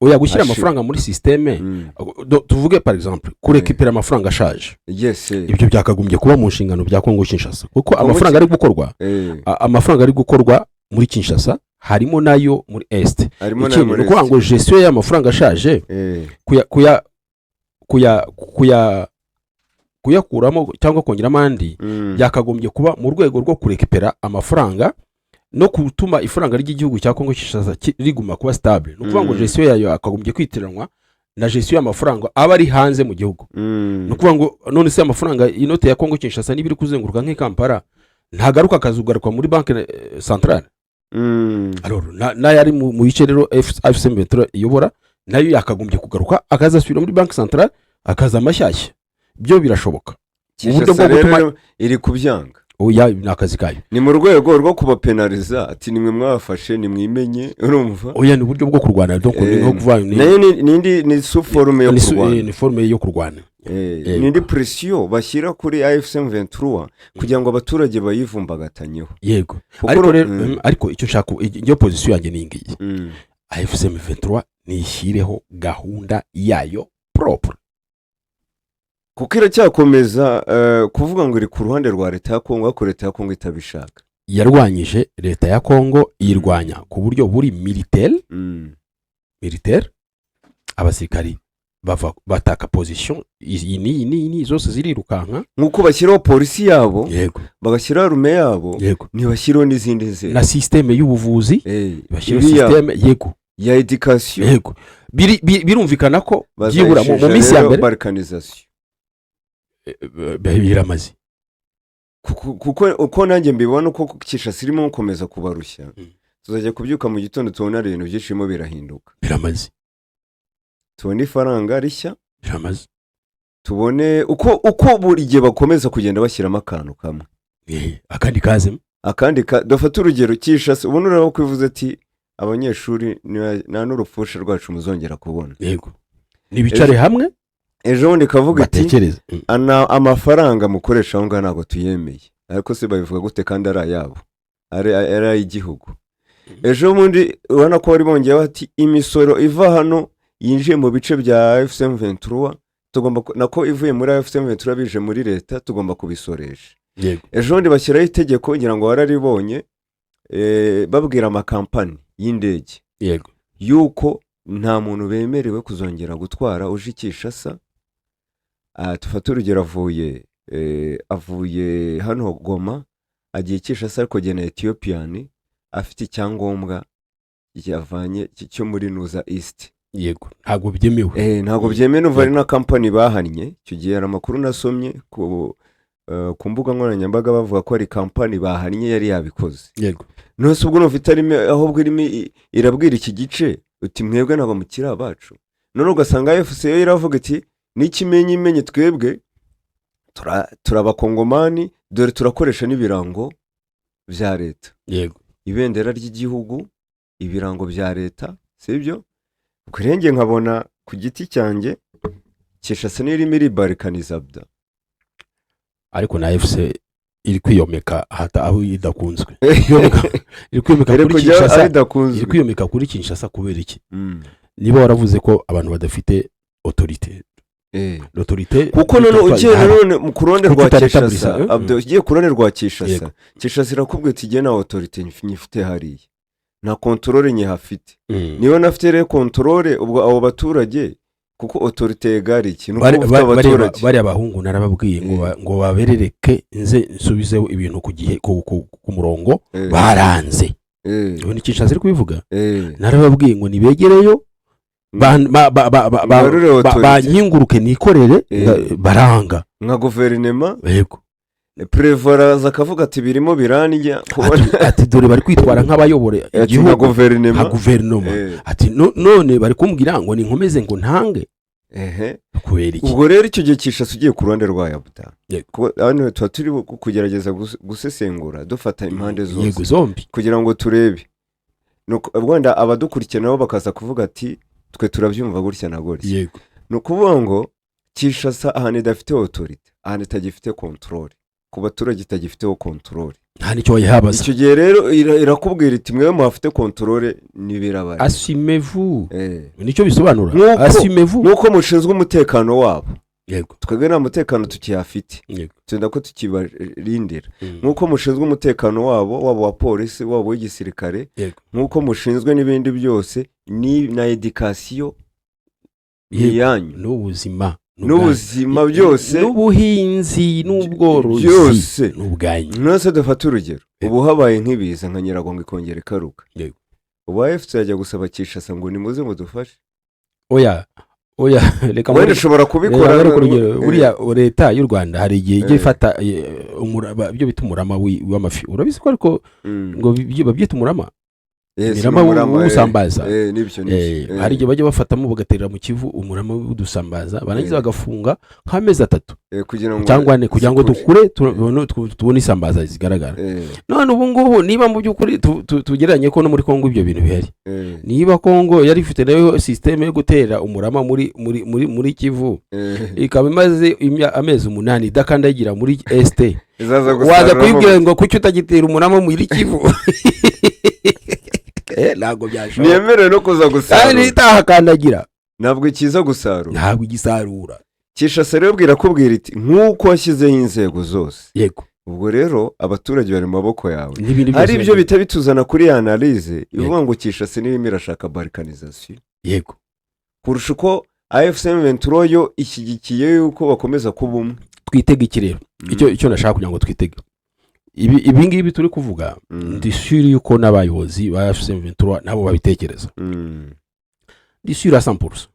oya gushyira amafaranga muri systeme tuvuge par exemple kurekipera amafaranga ashaje yes ibyo byakagombye kuba mu nshingano bya Kongo Kinshasa kuko amafaranga ari gukorwa muri Kinshasa harimo nayo muri Est ikindi nuko ngo gestion y'amafaranga ashaje kuyakuramo cyangwa kongera amandi byakagombye kuba mu rwego rwo kurekipera amafaranga no gutuma ifaranga ry'igihugu cya Kongo Kinshasa riguma kuba stable nuko ngo gestion yayo akagombye kwitiranwa na gestion y'amafaranga aba ari hanze mu gihugu nuko ngo none se amafaranga inote ya Kongo Kinshasa nibiri kuzenguruka nk'Ikampala ntagaruka kazugaruka muri banque centrale alors na yari mu bice rero FC23 iyobora nayo yakagombye kugaruka akazasubira muri banque centrale akaza amashyashya byo birashoboka uburyo bwo gutuma iri kubyanga oya nakazi kayo ni mu rwego rwo kubapenaliza ati nimwe mwafashe nimwimenye urumva oya ni uburyo bwo kurwana donc nko kuva ni forme yo kurwana ni forme yo kurwana nindi pression bashyira kuri AFC23 kugira ngo abaturage bayivumbaгаtanyeho yego ariko icyo nshaka iyo position yanjye ningiye AFC23 nishyireho gahunda yayo propre kuko iracyakomeza kuvuga ngo iri ku ruhande rwa leta ya Kongo ko leta ya Kongo itabishaka yarwanyije leta ya Kongo yirwanya ku buryo buri militaire abasirikari bataka position ni zose zirirukanka nkuko bashyiraho polisi yabo yego bagashyiraho arme yabo ntibashyiraho n'izindi nzego na systeme y'ubuvuzi bashyiraho systeme yego ya education yego birumvikana ko byibura mu minsi ya mbere balkanisation biramaze kuko uko nanjye mbibona uko Kinshasa irimo gukomeza kubarushya tuzajya kubyuka mu gitondo tubona ibintu byishimo birahinduka biramaze tubone ifaranga rishya biramaze tubone uko buri gihe bakomeza kugenda bashyiramo akantu kamwe akandi kazemo dufata urugero Kinshasa ubona uraba kwivuze ati abanyeshuri nta n'urupfusha rwacu muzongera kubona yego nibicare hamwe ejo bundi kavuga ati amafaranga mukoresha aho ngaho ntabwo tuyemeye ariko se babivuga gute kandi ari ayabo ari ay'igihugu ejo bundi ubona ko bari bongeye bati imisoro iva hano yinjiye mu bice bya FC23 tugomba nako ivuye muri FC23 bije muri leta tugomba kubisoresha ejo bundi bashyiraho itegeko ngira ngo wararibonye babwira amakampani y'indege yego yuko nta muntu bemerewe kuzongera gutwara uje Kinshasa tufata urugero avuye hano Goma agiye Kinshasa ariko gena Ethiopian afite icyangombwa yavanye cyo muri Nuza East yego ntabwo byemewe ntabwo byemewe uvari na company bahannye cyo gihe amakuru nasomye ku mbuga nkoranyambaga bavuga ko ari company bahannye yari yabikoze yego nose ubwo nufite arimo ahubwo irimo irabwira iki gice uti mwebwe nabo mukira abacu none ugasanga FC yo iravuga iti n'ikimenye twebwe turabakongomani dore turakoresha n'ibirango bya leta yego ibendera ry'igihugu ibirango bya leta sibyo kurenge nkabona ku giti cyanjye Kinshasa n'irimo iribarikanisabda ariko na FC iri kwiyomeka hata aho idakunzwe iri kwiyomeka kuri Kinshasa iri kwiyomeka kuri Kinshasa kubera iki niba waravuze ko abantu badafite autorité l'autorité kuko none mu kuronde rwa Kinshasa abdo ugiye kuronde rwa Kinshasa irakubwiye ati je na autorité nyifite hariya na contrôle nyihafite niyo nafite re contrôle ubwo abo baturage kuko autorité yegari ikintu kuvuga abaturage bari abahungu narababwiye ngo baberereke nze nsubizeho ibintu ku gihe ku murongo baranze ni Kinshasa iri kubivuga narababwiye ngo nibegereyo banyinguruke nikorere baranga nka guverinema yego prevaraza akavuga ati birimo biranijya ati dore bari kwitwara nk'abayobore igihugu nka guverinoma ati none bari kumbwira ngo ninkomeze ngo ntange kubera iki ubwo rero icyo gihe Kinshasa ugiye ku ruhande rwa Yabuta hano tuba turi kugerageza gusesengura dufata impande zombi kugira ngo turebe Rwanda abadukurikira nabo bakaza kuvuga ati twe turabyumva gutya na gutya yego no kuvuga ngo Kinshasa ahantu idafite autorité ahantu itagifite contrôle ku baturage itagifiteho contrôle nta nicyo wayihabaza. icyo gihe rero irakubwira iti mwewe muhafite controle n'ibirabari, assumez-vous, nicyo bisobanura, assumez-vous, nuko mushinzwe umutekano wabo. Yego, twebwe nta mutekano tukiyafite, tunda ko tukibarindira. Nuko mushinzwe umutekano wabo, wabo wa polisi, wabo w'igisirikare, nuko mushinzwe n'ibindi byose, ni na education yanyu, n'ubuzima byose, n'ubuhinzi n'ubworozi byose n'ubwanyu. Nose dufata urugero, ubu habaye nk'ibiza nka Nyiragongo ikongera ikaruka, ubu AFC yajya gusaba Kinshasa ngo nimuze mudufashe. Oya reka wenda ushobora kubikora. Buriya leta y'u Rwanda hari igihe ijya ifata ibyo bita umurama w'amafi, urabizi ko ariko ngo babyita umurama, imirama w'udusambaza, hari igihe bajya bafatamo bagaterera mu Kivu umurama w'udusambaza, barangiza bagafunga nk'amezi 3 cyangwa 4 kugira ngo dukure tubone isambaza zigaragara. None ubu ngubu niba mu by'ukuri tugereranye ko no muri Kongo ibyo bintu bihari, niba Kongo yari ifite nayo systeme yo gutera umurama muri Kivu, ikaba imaze amezi 8 idakandagira muri este, waza kuyibwira ngo kuki utagitera umurama muri Kivu? Ntabwo byashoboka, niyemerewe no kuza gusarura, kandi itahakandagira ntabwo ikiza gusarura, ntabwo igisarura. Kinshasa rero bwirakubwira iti nk'uko washyizeho inzego zose, yego, ubwo rero abaturage bari mu maboko yawe. Hari ibyo bita bituzana kuri analyse ivuga ngo Kinshasa n'irimo irashaka balkanization, yego, kurusha uko AFC M23 yo ishyigikiye yuko bakomeza kuba umwe. Twitega iki rero? Icyo nashaka kugira ngo twitege ibi ngibi turi kuvuga, ndishuri yuko n'abayobozi ba AFC M23 nabo babitekereza, ndishuri 100%.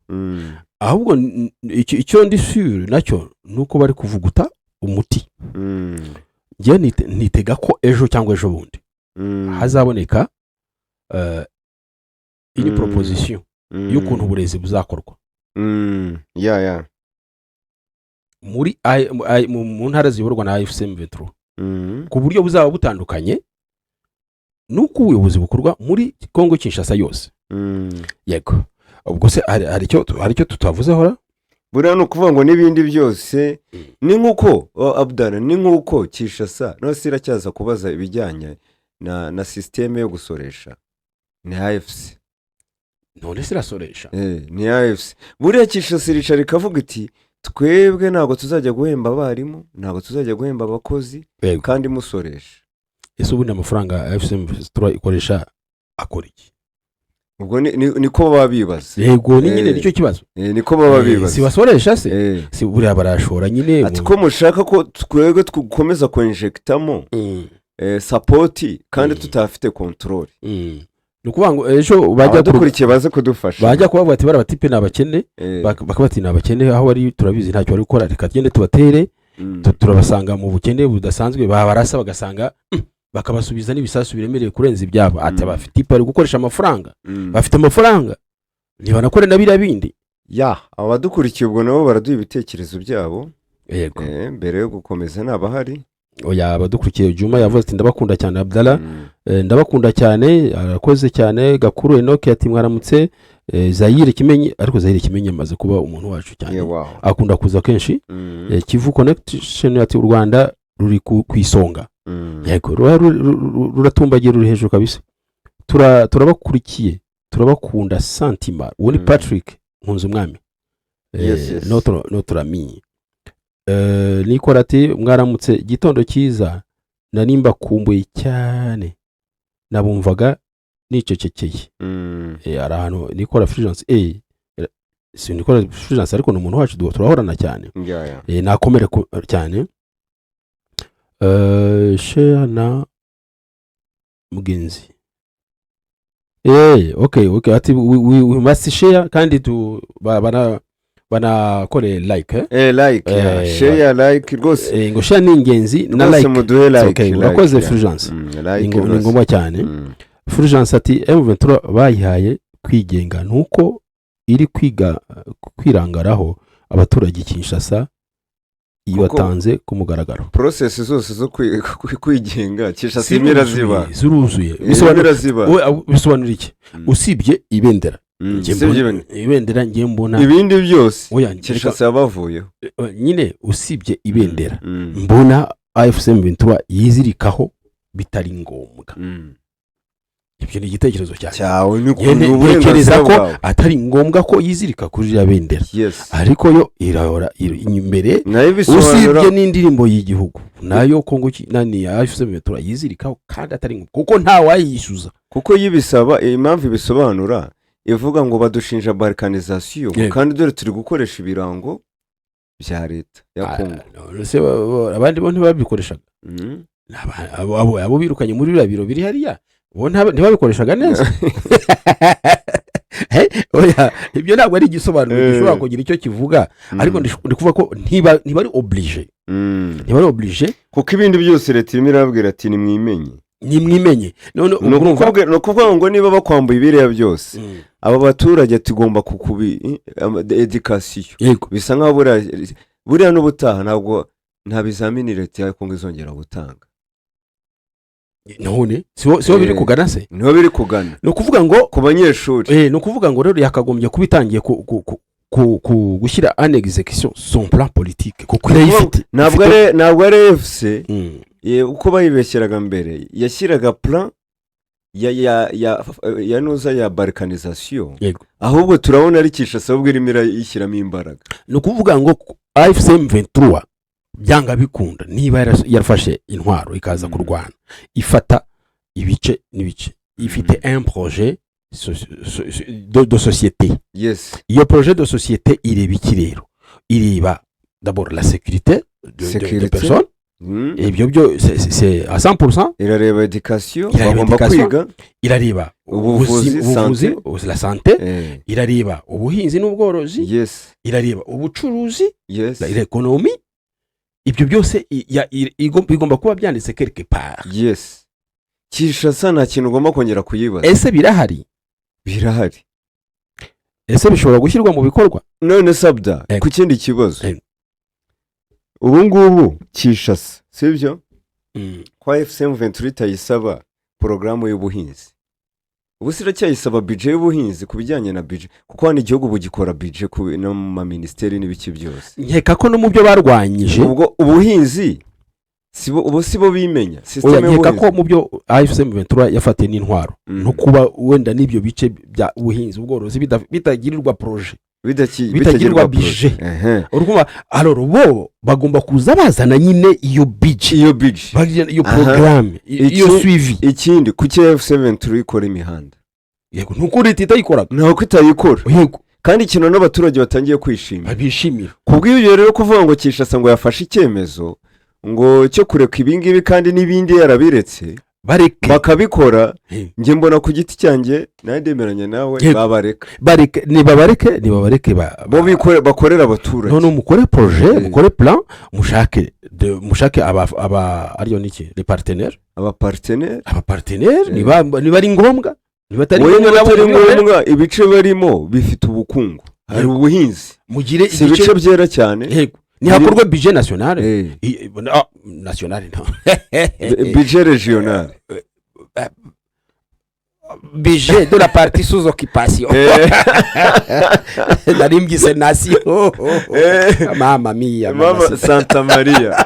Ahubwo icyo ndishuri nacyo nuko bari kuvuguta umuti. Ngiye nitega ko ejo cyangwa ejo bundi hazaboneka ini proposition y'ukuntu uburezi buzakorwa muri mu ntara ziyoborwa na AFC M23, ku buryo buzaba butandukanye nuko ubuyobozi bukorwa muri Kongo Kinshasa yose. Yego, ubwo se hari icyo tutavuzeho ra buriya no kuvuga ngo n'ibindi byose ni nkuko Abdana, ni nkuko Kinshasa no siracyaza kubaza ibijyanye na systeme yo gusoresha ni AFC, none sirasoresha ni AFC. Buriya Kinshasa rica rikavuga iti twebwe ntabwo tuzajya guhemba abarimu, ntabwo tuzajya guhemba abakozi, kandi musoresha. Ese ubundi amafaranga AFC M23 ikoresha akora iki? Ubwo niko baba bibaza. Yego, ni nyine nicyo kibazo, niko baba bibaza. Si basoresha se, si buriya barashora nyine, ati ko mushaka ko twebwe dukomeza kwinjectamo support kandi tutafite control. Nukuvuga ngo ejo bajya dukurikiye baze kudufasha, bajya kubavuga ati barabatipe n'abakene, bakabati n'abakene aho bari turabizi ntacyo bari gukora, reka tugende tubatere, turabasanga mu bukene budasanzwe, babarasa bagasanga bakabasubiza n'ibisasu biremereye kurenza ibyabo. Ati abafitipe bari gukoresha amafaranga, bafite amafaranga ntibanakore na biriya bindi. Abadukurikiye ubwo nabo baraduha ibitekerezo byabo. Yego, mbere yo gukomeza nabahari. Oya, abadukurikiye Juma yavuze ati ndabakunda cyane Abdallah, ndabakunda cyane, arakoze cyane. Gakuru Enoch ati mwaramutse. Zaire Kimenyi, ariko Zaire Kimenyi amaze kuba umuntu wacu cyane, akunda kuza kenshi. Kivu Connection ati u Rwanda ruri ku isonga. Yego, ruratumbagiye, ruri hejuru kabisa. Turabakurikiye, turabakunda Santima. Uwo ni Patrick Nkunzumwami, notre ami. Nikora ati mwaramutse, gitondo cyiza, nanimba kumbuye cyane, nabumvaga nicecekeye. Ari ahantu Nikora Fulgence, si Nikora Fulgence ariko n'umuntu wacu turahorana cyane. Nakomere cyane. Share na mugenzi. Okay, ati we must share, kandi banakore like, share like rwose, ngo share ni ingenzi na like muduhe like. Okay, urakoze Fulgence, ni ngombwa cyane. Fulgence ati M23 bayihaye kwigenga, nuko iri kwirangaraho abaturage Kinshasa iyo watanze ku mugaragaro. Process zose zo kwigenga Kinshasa imiraziba zuruzuye. Bisobanura iki? Usibye ibendera, ibendera ngiye mbona ibindi byose Kinshasa yabavuyeho nyine, usibye ibendera mbona AFC M23 yizirikaho bitari ngombwa. Ibyo ni igitekerezo cyawe. Ntekereza ko atari ngombwa ko yizirika kuri iriya bendera, ariko yo irahora imbere, usibye n'indirimbo y'igihugu nayo Kongo nani AFC/M23 yizirikaho kandi atari ngombwa kuko nta wayishyuza, kuko yibisaba. Impamvu ibisobanura ivuga ngo badushinja balkanization, kandi dore turi gukoresha ibirango bya leta ya Kongo. Abandi bo ntibabikoreshaga, abo birukanye muri biriya biro biri hariya bo ntibabikoreshaga neza. Oya, ibyo ntabwo ari igisobanuro gishobora kugira icyo kivuga, ariko ndi kuvuga ko ntibari oblige, kuko ibindi byose leta irimo irababwira ati nimwimenye. none ni ukuvuga ngo niba bakwambuye ibiriya byose, aba baturage tugomba kukubi education. Bisa nkaho buriya n'ubutaha nta bizamini leta ya Kongo izongera gutanga. none siho biri kugana se, niho biri kugana, no kuvuga ngo ku banyeshuri. No kuvuga ngo rero yakagombye kubitangiye gushyira en execution son plan politique, kuko irayifite. Ntabwo ari FC uko bayibeshyeraga mbere, yashyiraga plan ya nuza ya balkanization, ahubwo turabona ari Kinshasa ubwo irimo irayishyiramo imbaraga. No kuvuga ngo AFC/M23 byanga bikunda niba yarafashe intwaro ikaza kurwana, ifata ibice n'ibice, ifite un projet de société. Iyo projet de société ireba iki rero? Ireba d'abord la sécurité de personnes. Ibyo byo c'est à 100%. Irareba education, bagomba kwiga. Irareba ubuvuzi, la santé. Irareba ubuhinzi n'ubworozi. Irareba ubucuruzi, l'économie. Ibyo byose igomba kuba byanditse quelque part. Kinshasa nta kintu ugomba kongera kuyibaza. Ese birahari? Ese bishobora gushyirwa mu bikorwa? None sabda ku kindi kibazo. Ubu ngubu Kinshasa sibyo kwa AFC/M23 tayisaba porogaramu y'ubuhinzi. Ubu siracyayisaba budget y'ubuhinzi kubijyanye na budget, kuko hano igihugu bugikora budget no mu ministeri n'ibiki byose. Nkeka ko no mu byo barwanyije ubwo ubuhinzi sibo bimenya system y'ubuhinzi. Nkeka ko mu byo AFC/M23 yafatiye n'intwaro no kuba wenda n'ibyo bice bya ubuhinzi ubworozi bitagirirwa projet, bitagirwa budget. Urumva alors bo bagomba kuza bazana nyine iyo budget, iyo programme, iyo suivi. Ikindi kuki AFC/M23 ikora imihanda? Yego nuko leta itayikoraga. Nako itayikora. Yego, kandi ikintu n'abaturage batangiye kwishimira. Babishimira. Kubw'ibyo rero kuvuga ngo Kinshasa ngo yafashe icyemezo ngo cyo kureka ibingibi kandi n'ibindi yarabiretse bakabikora, nge mbona ku giti cyanjye nandemeranya nawe babareka. Nibabareke bo bakorera abaturage. None mukore projet, mukore plan, mushake ariyo niki les partenaires. Abapartenaires niba ari ngombwa, nibatari ngombwa ibice barimo bifite ubukungu, hari ubuhinzi, mugire ibice byera cyane. Ni hakorwa budget national, national no. Budget régional. Budget de la partie sous occupation. Narimgise nation. Mama mia, Mama Santa Maria.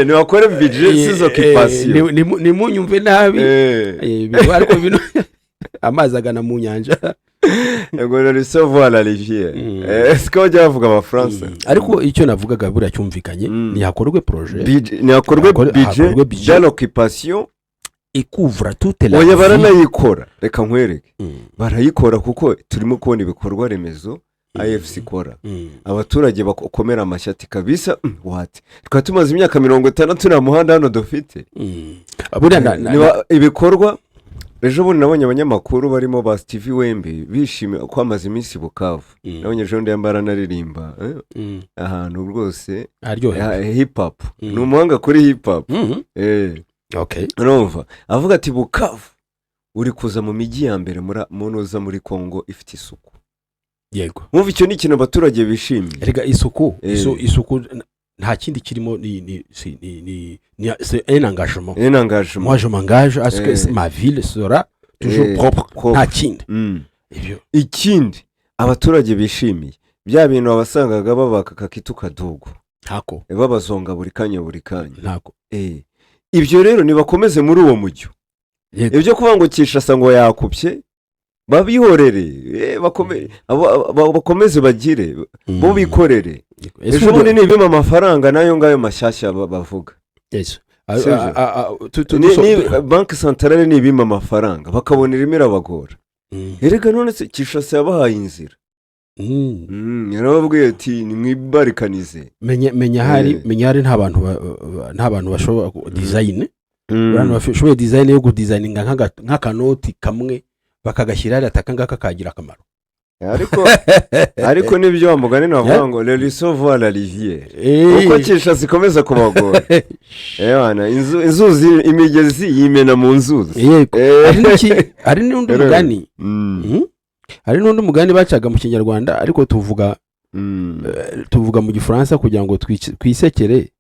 Ni wakore budget sous occupation. Ni munyumve nabi. Ariko bino amazi agana mu nyanja. Ngo recevoir la rivière. Est-ce que ujya bavuga abafaransa? Ariko icyo navugaga buriya cyumvikanye, ni hakorwe projet, ni hakorwe budget de l'occupation ikuvura toute la. Oya baranayikora, reka nkwereke. Barayikora kuko turimo kubona ibikorwa remezo AFC ikora. Abaturage bakomera amashyati kabisa. Twari tumaze imyaka 60 na muhanda hano dufite. Buriya ibikorwa. Ejo bundi nabonye abanyamakuru barimo ba Steve Wembe bishimye kwamaza iminsi Bukavu. Nabonye ejo ndi yambara naririmba ahantu rwose hip hop. Ni umuhanga kuri hip hop. Okay. Urumva avuga ati Bukavu uri kuza mu migi ya mbere munoza muri Kongo ifite isuku. Yego. Mwumva icyo ni ikintu abaturage bishimye. Erega isuku nta kindi kirimo c'est un engagement. Moi je m'engage à ce que ma ville sera toujours propre. Nta kindi. Ikindi abaturage bishimiye bya bintu abasangaga babaka kakitu kadogo ntako babazonga buri kanya ntako ibyo rero nibakomeze muri uwo mujyo. Ibyo kuvuga ngo Kinshasa ngo yakupye babihorere bakomeze bagire bo bikorere. Ejo bundi nibima amafaranga nayo ngayo mashyashya bavuga. Banki santarare nibima amafaranga bakabonera imirabagora. Erega none se Kinshasa yabahaye inzira. Yarababwiye ati nimwibarikanize. Menya hari nta bantu bashobora design. Abantu bashoboye design yo gudesigninga nk'akanoti kamwe bakagashyira ari atakangaka kagira akamaro. Ariko nibyo bamugane navuga ngo le ruisseau voit la rivière. Uko Kinshasa ikomeza kubagora. Bana inzuzi imigezi yimena mu nzuzi. Ari n'undi mugani. Hari n'undi mugani bacaga mu Kinyarwanda ariko tuvuga mu Gifaransa kugira ngo twisekere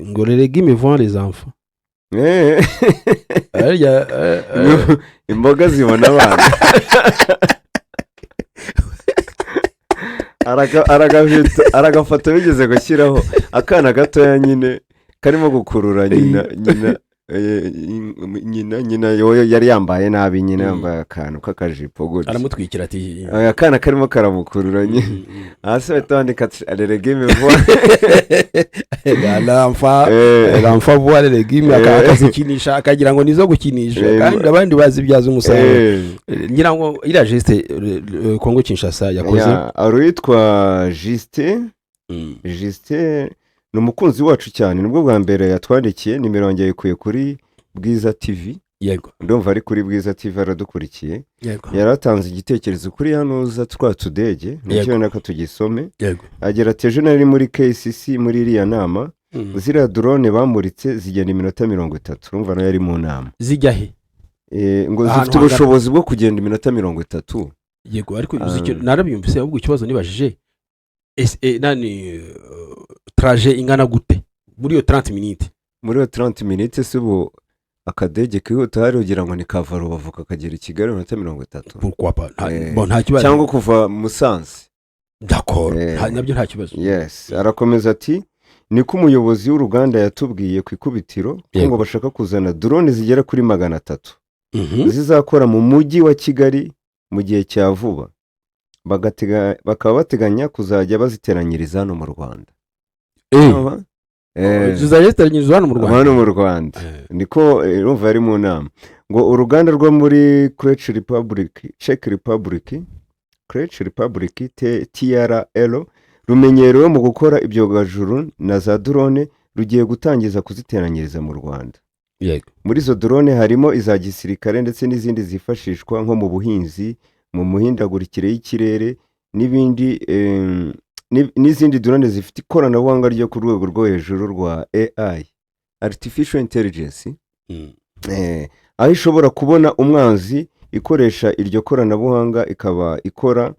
ngo les légumes vont les enfants. Imboga zibona abana. Aragafata bigeze gushyiraho akana gatoya nyine karimo gukurura nyina yari yambaye nabi, nyina yambaye akantu k'akajipo gutya aramutwikira ati akana karimo karamukurura nyine hasi batandika alerege l'enfant voit les légumes akazikinisha akagira ngo nizo gukinisha kandi abandi bazibyaza umusaruro. ngira ngo ira geste Kongo Kinshasa yakoze arwitwa Juste n'umukunzi wacu cyane, nubwo bwa mbere yatwandikiye, nimero yanjye yikuye kuri Bwiza TV. Yego, ndumva ari kuri Bwiza TV aradukurikiye. Yego, yaratanze igitekerezo kuri hano za twatudege n'icyo naka tugisome. Yego, agira ati ejo nari muri KCC muri iriya nama, ziriya drone bamuritse zigenda iminota 30. urumva no yari mu nama. Zijya he? Ngo zifite ubushobozi bwo kugenda iminota 30. Yego, ariko uzicyo narabyumvise ahubwo ikibazo nibajije nani trajet ingana gute muri yo 30 minutes. Muri yo 30 minutes sibo akadege kihuta hari ugira ngo ni kavaro bavuka kagera i Kigali iminota 30. Pourquoi pas? Nta kibazo. Cyangwa kuva Musanze. D'accord, nabyo nta kibazo. Yes, arakomeza ati niko umuyobozi w'uruganda yatubwiye ku ikubitiro ngo bashaka kuzana drone zigera kuri 300 zizakora mu mujyi wa Kigali mu gihe cya vuba. Bakaba bateganya kuzajya baziteranyiriza hano mu Rwanda. Zizajya hano mu Rwanda. Niko urumva yari mu nama ngo uruganda rwo muri Czech Republic TRL rumenyerewe mu gukora ibyogajuru na za drone rugiye gutangiza kuziteranyiriza mu Rwanda. Muri zo drone harimo iza gisirikare ndetse n'izindi zifashishwa nko mu buhinzi, mu muhindagurikire y'ikirere n'ibindi n'izindi drone zifite ikoranabuhanga ryo ku rwego rwo hejuru rwa AI, Artificial Intelligence. Aho ishobora kubona umwanzi ikoresha iryo koranabuhanga, ikaba ikora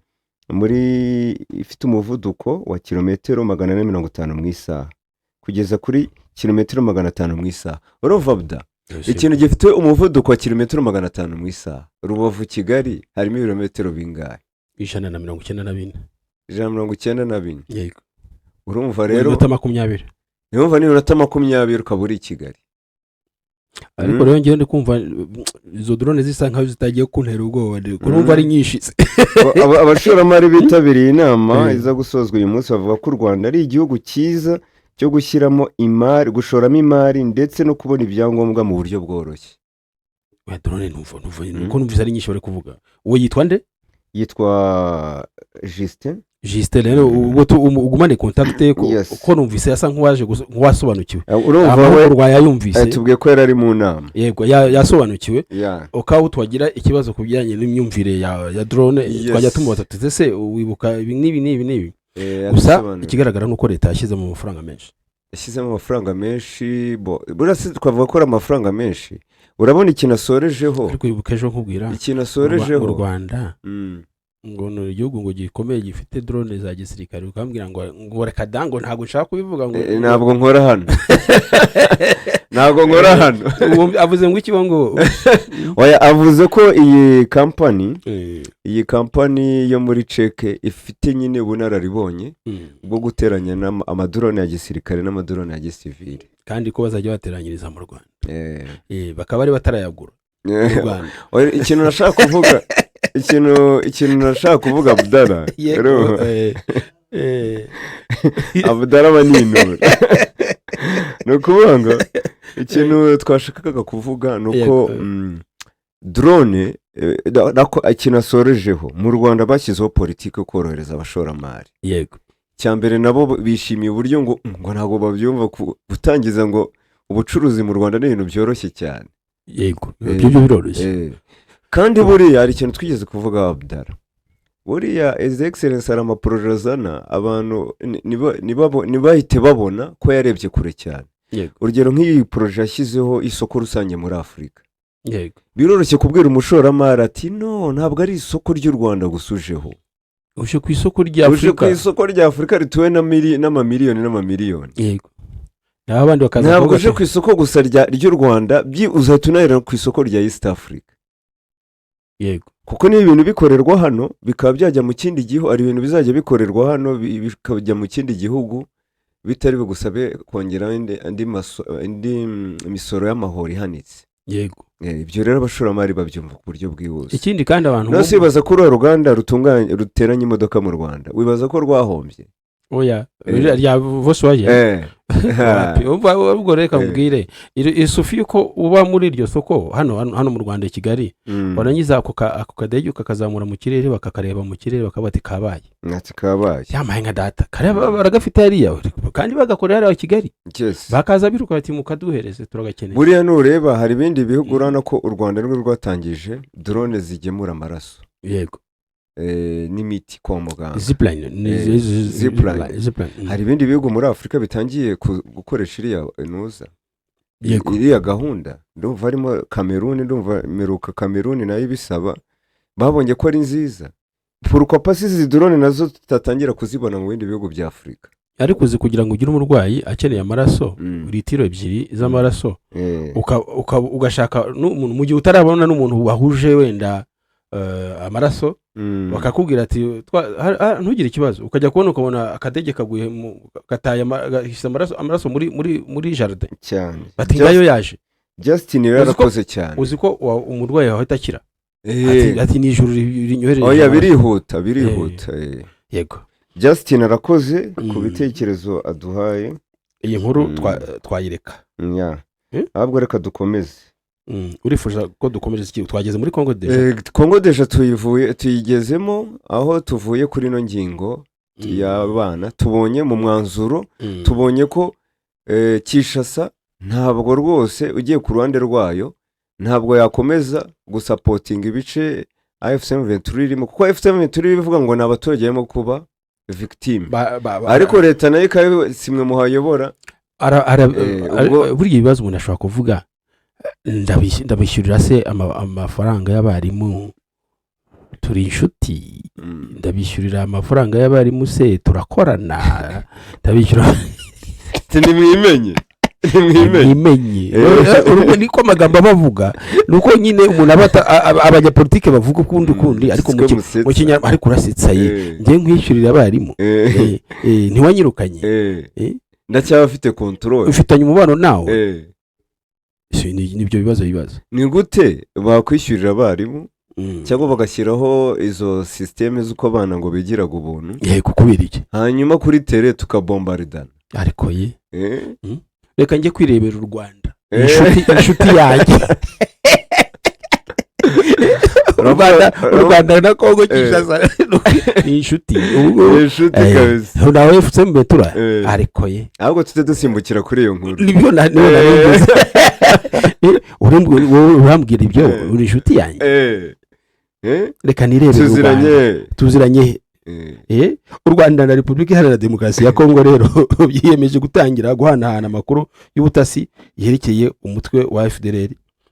muri ifite umuvuduko wa kilometero 450 mu isaha kugeza kuri kilometero 500 mu isaha. Urovabda ikintu gifite umuvuduko wa kilometero 500 mu isaha, Rubavu Kigali harimo ibirometero bingahe? 194. 194. Yego, urumva rero minota 20. Yumva ni minota 20 ukaburi Kigali. Ariko rero ngiye kumva izo drone zisa nkaho zitagiye kuntera ubwoba, kurumva ari nyinshi. Abashoramari bitabiriye inama iza gusozwa uyu munsi bavuga ko u Rwanda ari igihugu cyiza cyo gushyiramo imari, gushoramo imari ndetse no kubona ibyangombwa mu buryo bworoshye. Drone nuko numvise ari nyinshi bari kuvuga. Uwo yitwa nde? Yitwa Juste rero ubwo ugumane contact ko numvise asa nk'uwaje nk'wasobanukiwe. Urumva we rwayumvise tubwiye ko yari mu nama. Yego, yasobanukiwe. Ukaho twagira ikibazo kubijyanye n'imyumvire ya drone twajya tumubaza tutese wibuka nibi. Gusa ikigaragara nuko leta yashyize mu mafaranga menshi. Yashyize mu mafaranga menshi, burase twavuga ko ari amafaranga menshi. Urabona ikintu asorejeho. Ariko wibuka ejo nkubwira ikintu asorejeho mu Rwanda. ngo ni igihugu ngo gikomeye gifite drone za gisirikare ukambwira ngo reka dango ntabwo nshaka kubivuga ngo ntabwo nkora hano ntabwo nkora hano avuze ngo iki ngo oya avuze ko iyi kampani yo muri Czech ifite nyine ubunararibonye bwo guteranya amadrone ya gisirikare n'amadrone ya gisivili kandi ko bazajya bateranyiriza mu Rwanda bakaba ari batarayagura mu Rwanda. Ikintu nashaka kuvuga ikintu nashaka kuvuga Abdallah Abdallah baninura no kubanga ikintu twashakaga kuvuga nuko drone ikintu asorejeho mu Rwanda bashyizeho politiki yo korohereza abashoramari. Yego cyambere nabo bishimiye uburyo ngo ntago babyumva gutangiza ngo ubucuruzi mu Rwanda ni ibintu byoroshye cyane. Yego ibyo biroroshye kandi buriya hari ikintu twigeze kuvuga Abdallah, buriya His Excellency ari amaproje azana abantu ntibahite babona ko yarebye kure cyane. Urugero nk'iyi proje yashyizeho isoko rusange muri Afurika. Biroroshye kubwira umushoramari ati no ntabwo ari isoko ry'u Rwanda gusujeho, uje ku isoko rya Afurika, uje ku isoko rya Afurika rituwe n'amamiliyoni. Yego n'abandi bakaza ntabwo uje ku isoko gusa ry'u Rwanda, uzahita unahera ku isoko rya East Africa. Yego kuko ni ibintu bikorerwa hano bikaba byajya mu kindi gihugu, ari ibintu bizajya bikorerwa hano bikajya mu kindi gihugu bitari bigusabe kongera indi misoro y'amahoro ihanitse. Yego ibyo rero abashoramari babyumva ku buryo bwihuse. Ikindi kandi abantu nose bibaza ko ruganda ruteranya imodoka mu Rwanda wibaza ko rwahombye. Oya ya Volkswagen ubwo reka mbwire isufi yuko uba muri iryo soko hano mu Rwanda Kigali warangiza ako kadege ukakazamura mu kirere bakakareba mu kirere bakabati kabaye yamaye nka data kareba baragafite hariya kandi bagakorera hariya Kigali bakaza biruka bati mukaduhereze turagakeneye. Buriya nureba hari ibindi bihugu urana ko u Rwanda rwo rwatangije drone zigemura amaraso. Yego n'imiti kwa muganga zipline. Hari ibindi bihugu muri Afurika bitangiye gukoresha iriya gahunda. Ndumva harimo Cameroon, ndumva meruka Cameroon nayo ibisaba, babonye ko ari nziza. Pourquoi pas izi drone nazo tutatangira kuzibona mu bindi bihugu bya Afurika? Ariko kugira ngo ugire umurwayi akeneye amaraso litiro 2 z'amaraso ugashaka n'umuntu mu gihe utarabona n'umuntu wahuje wenda amaraso bakakubwira ati ntugire ikibazo, ukajya kubona ukabona akadege kaguye gataye amaraso muri jardin cyane bati ngayo yaje Justin yarakoze cyane. Uzi ko umurwayi wawe atakira ati ni ijuru rinyohereje. Oya birihuta. Yego Justin arakoze ku bitekerezo aduhaye. Iyi nkuru twayireka ahubwo reka dukomeze. Urifuza ko dukomeje iki? Twageze muri Congo deja tuyigezemo, aho tuvuye kuri no ngingo y'abana tubonye mu mwanzuro tubonye ko Kinshasa ntabwo rwose ugiye ku ruhande rwayo ntabwo yakomeza gusapotinga ibice AFC/M23 irimo, kuko AFC/M23 bivuga ngo ni abaturage barimo kuba victime, ariko leta nayo ikabe simwe muhayobora. Buriya ibibazo umuntu ashobora kuvuga ndabishyurira se amafaranga y'abarimu turi inshuti, ndabishyurira amafaranga y'abarimu se turakorana, ndabishyura nimwimenye urumva niko amagambo bavuga nuko nyine umuntu abanyapolitike bavuga ukundi ariko mu Kinyarwanda ariko urasetsa ngiye nkwishyurira abarimu ntiwanyirukanye ndacyaba afite control, ufitanye umubano nawe. Nibyo bibazo ni gute bakwishyurira abarimu cyangwa bagashyiraho izo systeme z'uko abana ngo bigiraga ubuntu kubera iki hanyuma kuri tele tukabombardana. Ariko reka njye kwirebera u Rwanda inshuti yanjye u Rwanda na Congo Kinshasa ni inshuti kabisa nawe ufite mbetura. Ariko ahubwo tute dusimbukira kuri iyo nkuru nibyo urambwira ibyo uri inshuti yanjye reka nirebere tuziranye u Rwanda na Repubulika Iharanira Demokarasi ya Congo rero byiyemeje gutangira guhanahana amakuru y'ubutasi yerekeye umutwe wa FDLR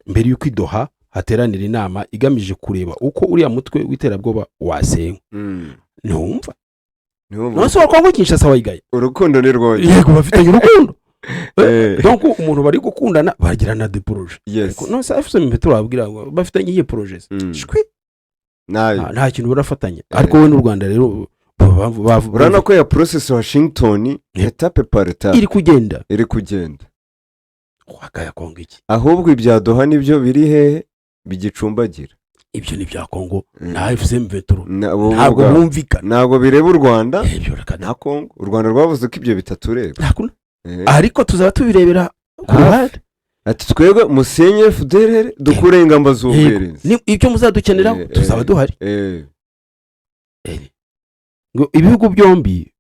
mbere y'uko idoha hateranira inama igamije kureba uko uriya mutwe w'iterabwoba wasenywa. Ntumva nose wa Kongo Kinshasa wayigaye urukundo ni rwoye, yego bafitanye urukundo. Donc umuntu bari gukundana bagirana de projet. Nose afise mpeto babwira ngo bafitanye iyi projet shwi nta kintu barafatanya. Ariko we n'u Rwanda rero urana ko ya process Washington etape par etape iri kugenda wakaya Kongo iki, ahubwo ibya Doha nibyo biri hehe bigicumbagira. Ibyo ni bya Kongo na FCM Vetro ntabwo bumvikana, ntabwo bireba u Rwanda na Kongo. U Rwanda rwavuze ko ibyo bitatureba, ariko tuzaba tubirebera ku ruhande. Ati twebwe musenye FDLR dukure ingamba z'ubwirinzi, ibyo muzadukenera tuzaba duhari. Ngo ibihugu byombi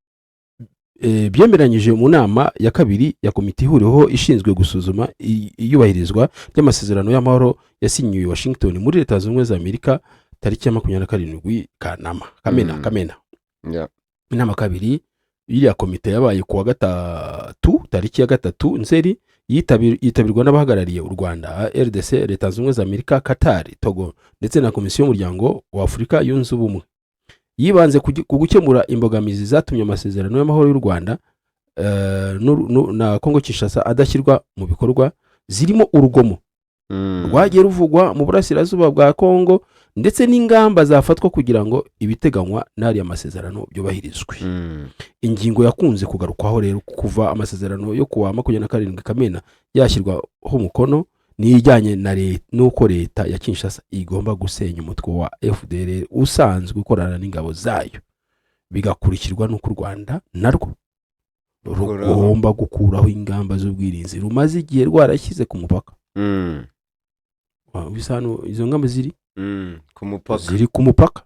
byemeranyije mu nama ya kabiri ya komite ihuriweho ishinzwe gusuzuma iyubahirizwa ry'amasezerano y'amahoro yasinyiwe Washington muri Leta Zunze Ubumwe za Amerika tariki ya 27 Kamena. Inama kabiri iriya komite yabaye ku wa gatatu tariki ya 3 Nzeri yitabirwa n'abahagarariye u Rwanda, RDC, Leta Zunze Ubumwe za Amerika, Qatar, Togo ndetse na Komisiyo y'Umuryango wa Afurika Yunze Ubumwe. Yibanze ku gukemura imbogamizi zatumye amasezerano y'amahoro y'u Rwanda na Kongo Kinshasa adashyirwa mu bikorwa, zirimo urugomo rwagiye ruvugwa mu burasirazuba bwa Kongo ndetse n'ingamba zafatwa kugira ngo ibiteganywa n'ari amasezerano byubahirizwe. Ingingo yakunze kugarukwaho rero kuva amasezerano yo kuwa 27 Kamena yashyirwaho umukono nijyanye na nuko leta ya Kinshasa igomba gusenya umutwe wa FDLR usanzwe gukorana n'ingabo zayo, bigakurikirwa n'uko u Rwanda narwo rugomba gukuraho ingamba z'ubwirinzi rumaze igihe rwarashyize ku mupaka. Bisano izo ngamba ziri ku mupaka.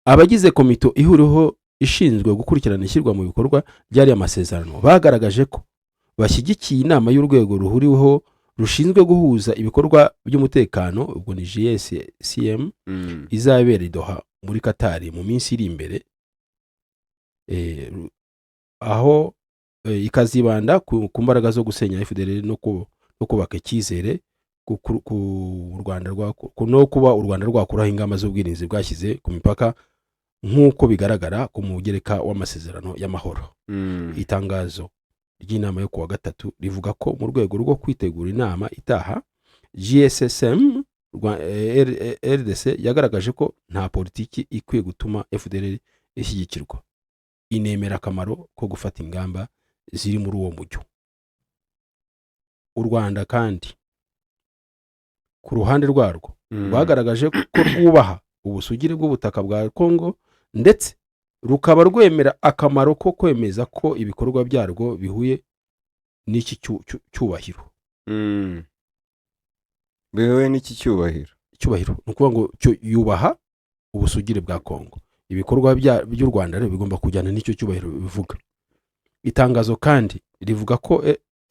Abagize komite ihuriweho ishinzwe gukurikirana ishyirwa mu bikorwa byari amasezerano bagaragaje ko bashyigikiye inama y'urwego ruhuriweho rushinzwe guhuza ibikorwa by'umutekano, ubwo ni GSCM, izabera i Doha muri Qatar mu minsi iri imbere, aho ikazibanda ku mbaraga zo gusenya FDLR no kubaka icyizere ku Rwanda no kuba u Rwanda rwakuraho ingamba z'ubwirinzi bwashyize ku mipaka nk'uko bigaragara ku mugereka w'amasezerano y'amahoro. Itangazo ry'inama yo kuwa gatatu rivuga ko mu rwego rwo kwitegura inama itaha, GSSM RDC yagaragaje ko nta politiki ikwiye gutuma FDLR ishyigikirwa, inemera akamaro ko gufata ingamba ziri muri uwo mujyo. U Rwanda kandi ku ruhande rwarwo rwagaragaje ko rwubaha ubusugire bw'ubutaka bwa Kongo ndetse rukaba rwemera akamaro ko kwemeza ko ibikorwa byarwo bihuye n'iki cyubahiro. Bihuye n'iki cyubahiro ni ukuvuga ngo yubaha ubusugire bwa Kongo, ibikorwa by'u Rwanda rero bigomba kujyana n'icyo cyubahiro bivuga. Itangazo kandi rivuga ko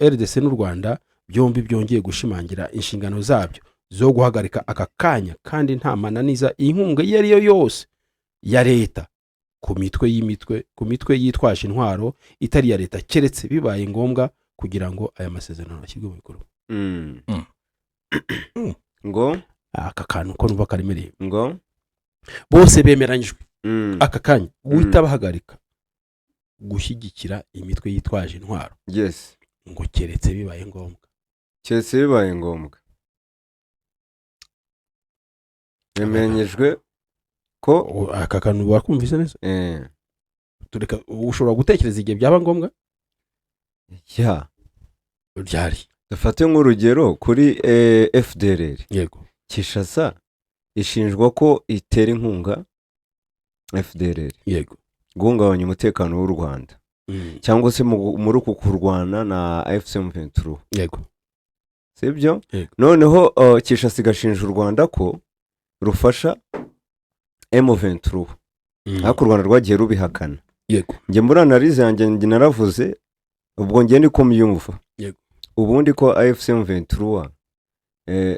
RDC n'u Rwanda byombi byongeye gushimangira inshingano zabyo zo guhagarika aka kanya kandi nta mananiza inkunga iyo ari yo yose ya leta ku mitwe yitwaje intwaro itari ya leta, keretse bibaye ngombwa kugira ngo aya masezerano ashyirwe mu bikorwa. Ngo aka kantu ko numva karemereye ngo bose bemeranyijwe aka kanya uhita bahagarika gushyigikira imitwe yitwaje intwaro. Ngo keretse bibaye ngombwa. Bemeranyijwe ko aka kantu wakumvise neza. Tureka ushobora gutekereza igihe byaba ngombwa ryari. Dufate nk'urugero kuri FDLR. Yego. Kinshasa ishinjwa ko itera inkunga FDLR. Yego. Guhungabanya umutekano w'u Rwanda. Cyangwa se muri uku kurwana na FCM Ventura. Yego. Sibyo? Noneho Kinshasa igashinja u Rwanda ko rufasha M23. Ariko u Rwanda rwagiye rubihakana. Yego. Nge muri analize yanjye naravuze ubwo nge niko myumva. Yego. Ubundi ko AFCM Ventura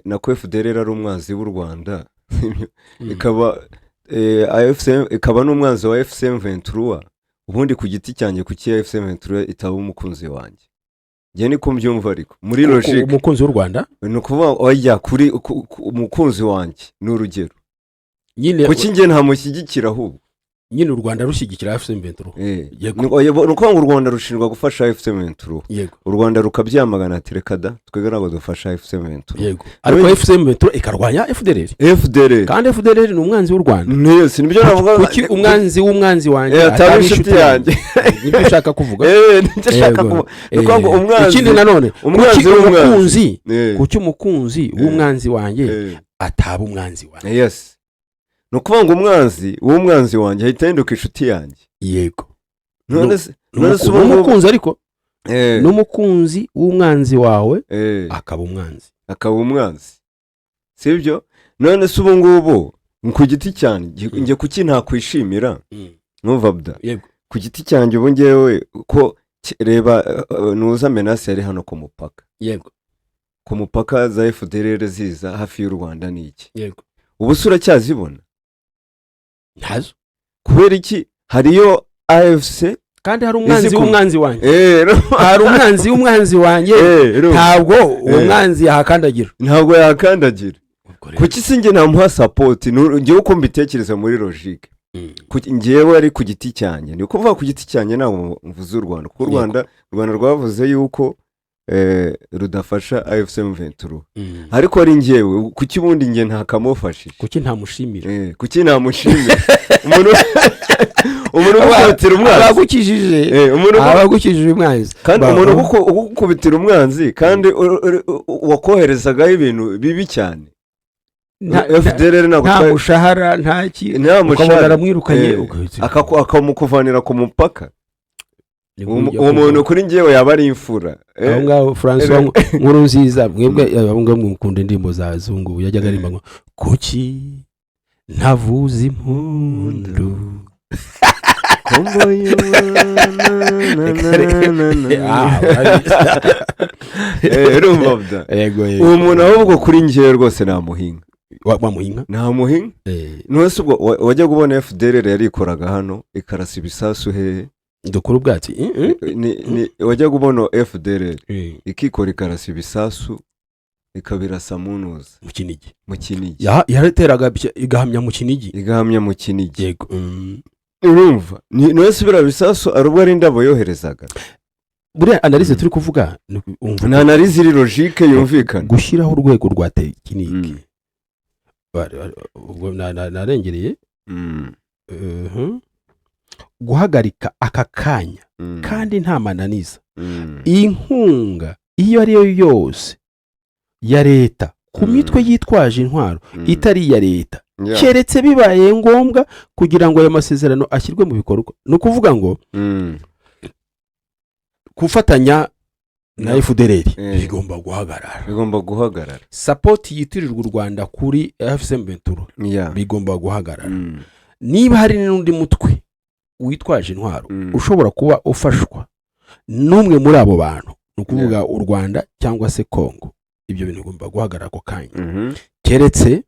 na ko FDLR ari umwanzi w'u Rwanda ikaba n'umwanzi wa FCM Ventura, ubundi ku giti cyanjye kuki AFCM Ventura itaba umukunzi wanjye. njye niko mbyumva ariko muri logique umukunzi w'u Rwanda ni ukuvuga oya kuri umukunzi wanjye ni urugero nyine kuki njye ntamushyigikira ahubwo nyine u Rwanda rushyigikira FC23 ni ukuvuga ngo u Rwanda rushinjwa gufasha FC23 yego u Rwanda rukabyamagana ati reka da twebwe ntabwo dufasha FC23 yego ariko FC23 ikarwanya FDLR kandi FDLR ni umwanzi w'u Rwanda nese nibyo navuga kuki umwanzi wanjye atari inshuti yanjye nibyo ushaka kuvuga nibyo ushaka kuvuga nuko ngo umwanzi ikindi nanone kuki umukunzi Eh. w'umwanzi wanjye ataba umwanzi wanjye yes ni ukuvuga ngo umwanzi wanjye ahita ahinduka inshuti yanjye yego none se n'umukunzi ariko n'umukunzi w'umwanzi wawe akaba umwanzi sibyo none se ubu ngubu ku giti cyanjye njye kuki ntakwishimira ntuvabda ku giti cyanjye ubu ngewe ko reba nuza menasi yari hano ku mupaka yego ku mupaka za FDLR ziza hafi y'u Rwanda ni iki yego ubu se uracyazibona ntazo kubera iki hariyo AFC kandi hari umwanzi w'umwanzi wanjye hari umwanzi w'umwanzi wanjye ntabwo uwo mwanzi yahakandagira kuki se njye namuha support ngewe uko mbitekereza muri logique ngewe ari ku giti cyanjye ni ukuvuga ku giti cyanjye ntabwo mvuze u Rwanda kuko u Rwanda rwavuze yuko rudafasha AFC23 ariko ari ngewe kuki bundi nge ntakamufashije kuki ntamushimira umuntu ugukubitira umwanzi abagukijije umwanzi kandi umuntu ugukubitira umwanzi kandi wakoherezagaho ibintu bibi cyane FDLR nta mushahara ukabona aramwirukanye akamukuvanira ku mupaka uwo muntu kuri ngewe yaba ari imfura aho ngaho François Nkurunziza mwebwe abo ngabo mukunda indirimbo za zungu yajyaga arimba ngo kuki ntavuza impundu uwo muntu ahubwo kuri ngewe rwose namuhinga namuhinga nose ubwo wajya kubona FDLR yarikoraga hano ikarasa ibisasu hehe dukora ubwatsi wajya kubona FDLR ikikora ikarasa ibisasu ikabirasa munuza mu kinigi yarateraga igahamya mu kinigi yego urumva nose bira bisasu arubwo ari indabo yoherezaga buriya analyse turi kuvuga ni analyse iri logique yumvikana gushyiraho urwego rwa tekiniki ubwo narengereye guhagarika aka kanya kandi nta mananiza inkunga iyo ari yo yose ya leta ku mitwe yitwaje intwaro itari iya leta keretse bibaye ngombwa kugira ngo ayo masezerano ashyirwe mu bikorwa ni ukuvuga ngo gufatanya na FDLR bigomba guhagarara support yitirirwa u Rwanda kuri FC23 bigomba guhagarara niba hari n'undi mutwe witwaje intwaro ushobora kuba ufashwa n'umwe muri abo bantu ni ukuvuga u Rwanda cyangwa se Congo ibyo bintu bigomba guhagarara ako kanya keretse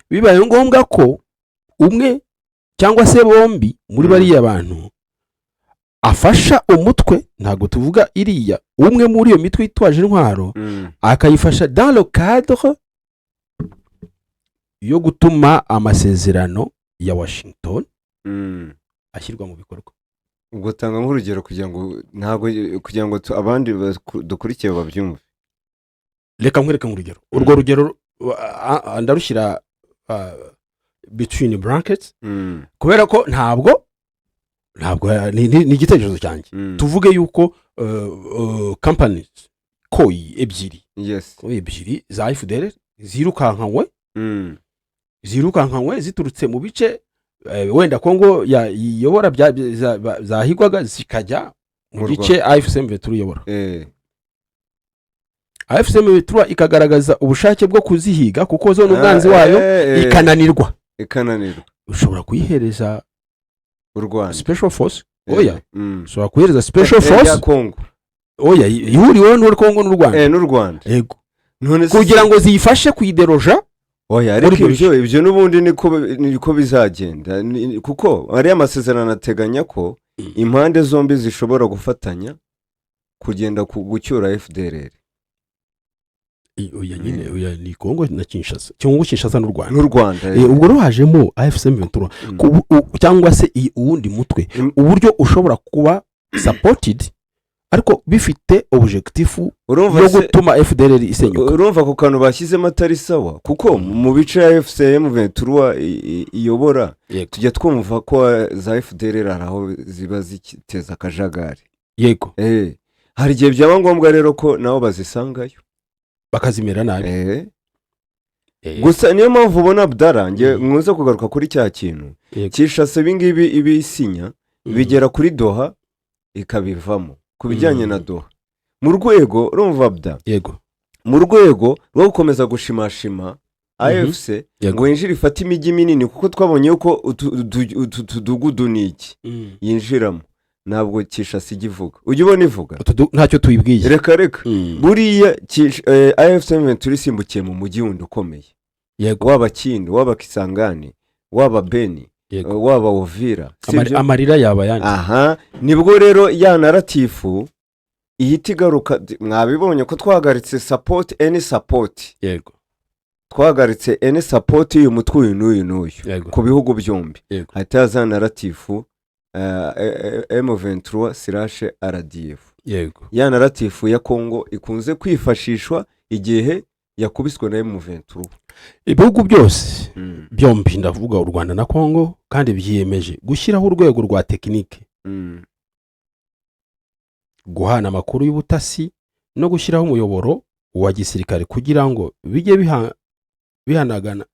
bibaye ngombwa ko umwe cyangwa se bombi muri bariya bantu afasha umutwe ntabwo tuvuga iriya umwe muri iyo mitwe yitwaje intwaro akayifasha dans le cadre yo gutuma amasezerano ya Washington ashyirwa mu bikorwa ubwo tanga nk'urugero kugira ngo abandi dukurikiye babyumve reka nkwereke nk'urugero urwo rugero ndarushyira between brackets kubera ko ntabwo ni igitekerezo cyanjye tuvuge yuko companies koyi ebyiri za FDLR zirukankanywe ziturutse mu bice wenda Kongo yiyobora zahigwaga zikajya mu gice AFC23 yobora AFC23 ikagaragaza ubushake bwo kuzihiga kuko zo n'ubwanzi wayo ikananirwa ushobora kuyihereza u Rwanda special force ushobora kuyihereza special force ya Kongo ihuriweho n'u Kongo n'u Rwanda yego kugira ngo ziyifashe kuyideroja ariko ibyo n'ubundi niko bizagenda kuko ari amasezerano ateganya ko impande zombi zishobora gufatanya kugenda gucyura FDLR. Oya nyine oya ni Kongo na Kinshasa cyangwa Kinshasa n'u Rwanda n'u Rwanda ubwo ruhajemo AFC M23 cyangwa se uwundi mutwe uburyo ushobora kuba supported ariko bifite objectif yo gutuma FDLR isenyuka. Urumva ko kantu bashyizemo atari sawa kuko mu bice ya AFC M23 iyobora tujya twumva ko za FDLR araho ziba ziteza akajagari. Yego hari igihe byaba ngombwa rero ko nabo bazisangayo bakazimera nabi. Gusa niyo mpamvu ubona Abdallah nge mwiza kugaruka kuri cya kintu Kinshasa ibingibi ibisinya bigera kuri Doha ikabivamo kubijyanye na Doha mu rwego urumva Abdallah mu rwego rwo gukomeza gushimashima AFC ngo yinjire ifata imijyi minini kuko twabonye uko utudugudu niki yinjiramo ntabwo Kinshasa igivuga ujye ubona ivuga ntacyo tuyibwiye reka buriya AFC M23 isimbukiye mu mujyi wundi ukomeye waba Kindu waba Kisangani waba Beni waba Uvira amarira yaba yandi nibwo rero ya naratifu ihita igaruka. Mwabibonye ko twahagaritse support any support twahagaritse any support y'uyu mutwe uyu n'uyu ku bihugu byombi hahita haza naratifu M23/RDF ya naratifu ya Kongo ikunze kwifashishwa igihe yakubiswe na M23. Ibihugu byose byombi ndavuga u Rwanda na Kongo kandi byiyemeje gushyiraho urwego rwa tekinike guhana amakuru y'ubutasi no gushyiraho umuyoboro wa gisirikare kugira ngo bijye bihanahana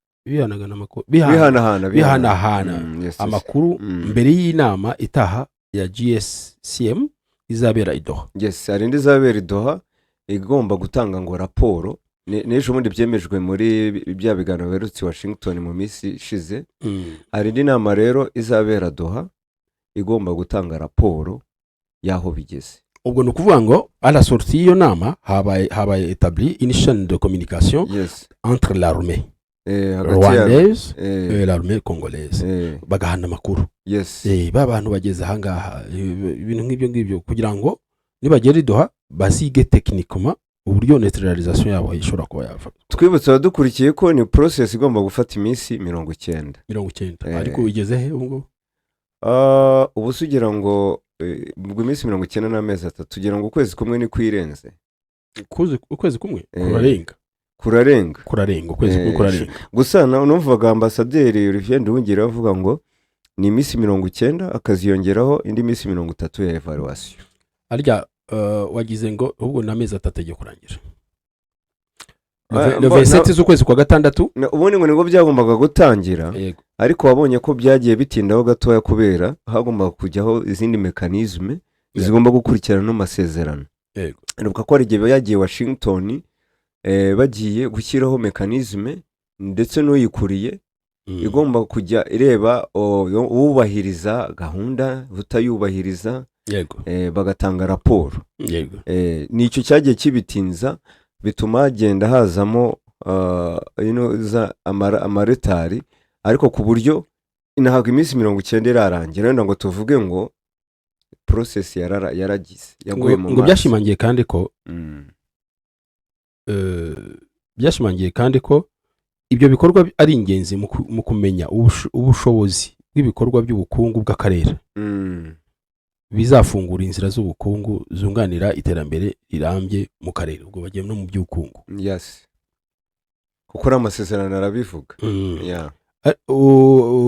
amakuru mbere y'inama itaha ya GSCM izabera i Doha. Hari indi izabera i Doha igomba gutanga ngo raporo n'ejo bundi byemejwe muri bya biganiro biherutse Washington mu minsi ishize. Hari indi nama rero izabera Doha igomba gutanga raporo y'aho bigeze. Ubwo nukuvuga ngo à la sortie y'iyo nama habaye établi une chaîne de communication entre l'armée rwandaise et l'armée congolaise bagahana amakuru. Bantu bageze ahangaha ibintu nk'ibyo kugira ngo nibagera i Doha basige techniquement uburyo neutralisation yabo ishobora kuba yava. Twibutse abadukurikiye ko ni process igomba gufata iminsi 90 ariko igeze he ubwo ubu sugira ngo ubwo iminsi 90 n'amezi 3 tugira ngo ukwezi kumwe ni kwirenze ukwezi kumwe kurarenga ukwezi kumwe kurarenga. Gusa numvaga ambasaderi Olivier Nduhungira avuga ngo ni iminsi 90 akaziyongeraho indi minsi 30 ya evaluation. Arya wagize ngo ubwo n'amezi 3 agiye kurangira le 27 z'ukwezi kwa gatandatu ubundi ngo nibwo byagombaga gutangira ariko wabonye ko byagiye bitindaho gatoya kubera hagomba kujyaho izindi mekanizme zigomba gukurikirana no masezerano. Nuko ko ari igihe yagiye Washington bagiye gushyiraho mekanizme ndetse n'uyikuriye igomba kujya ireba ubahiriza gahunda utayubahiriza bagatanga raporo. Nicyo cyagiye kibitinza bituma hagenda hazamo amaretari ariko ku buryo ntabwo iminsi 90 irarangira wenda ngo tuvuge ngo process yaragize yaguye mu ngo byashimangiye kandi ko ibyo bikorwa ari ingenzi mu kumenya ubushobozi bw'ibikorwa by'ubukungu bw'akarere bizafungura inzira z'ubukungu zunganira iterambere rirambye mu karere ubwo bagiye no mu by'ubukungu. Kuko amasezerano arabivuga.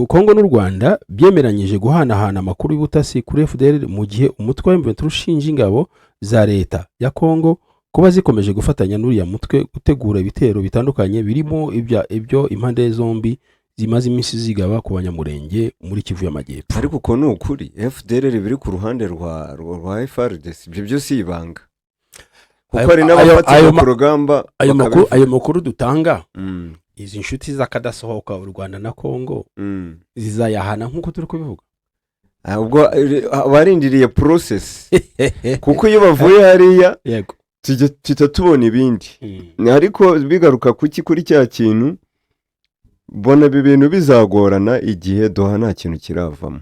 Kongo n'u Rwanda byemeranyije guhanahana amakuru y'ubutasi kuri FDLR mu gihe umutwe wa M23 ushinja ingabo za leta ya Kongo kuba zikomeje gufatanya n'uriya mutwe gutegura ibitero bitandukanye birimo ibyo impande zombi zimaze iminsi zigaba ku banyamurenge muri Kivu y'Amajyepfo. Ariko ko ni ukuri FDLR biri ku ruhande rwa FARDC ibyo byose ibanga kuko ari n'abafatira ku rugamba. Ayo makuru dutanga izi nshuti zakadasohoka u Rwanda na Kongo zizayahana nk'uko turi kubivuga. Ubwo barindiriye process kuko iyo bavuye hariya tujya tubona ibindi. Ariko bigaruka kuri cya kintu bona ibintu bizagorana igihe Doha nta kintu kiravamo.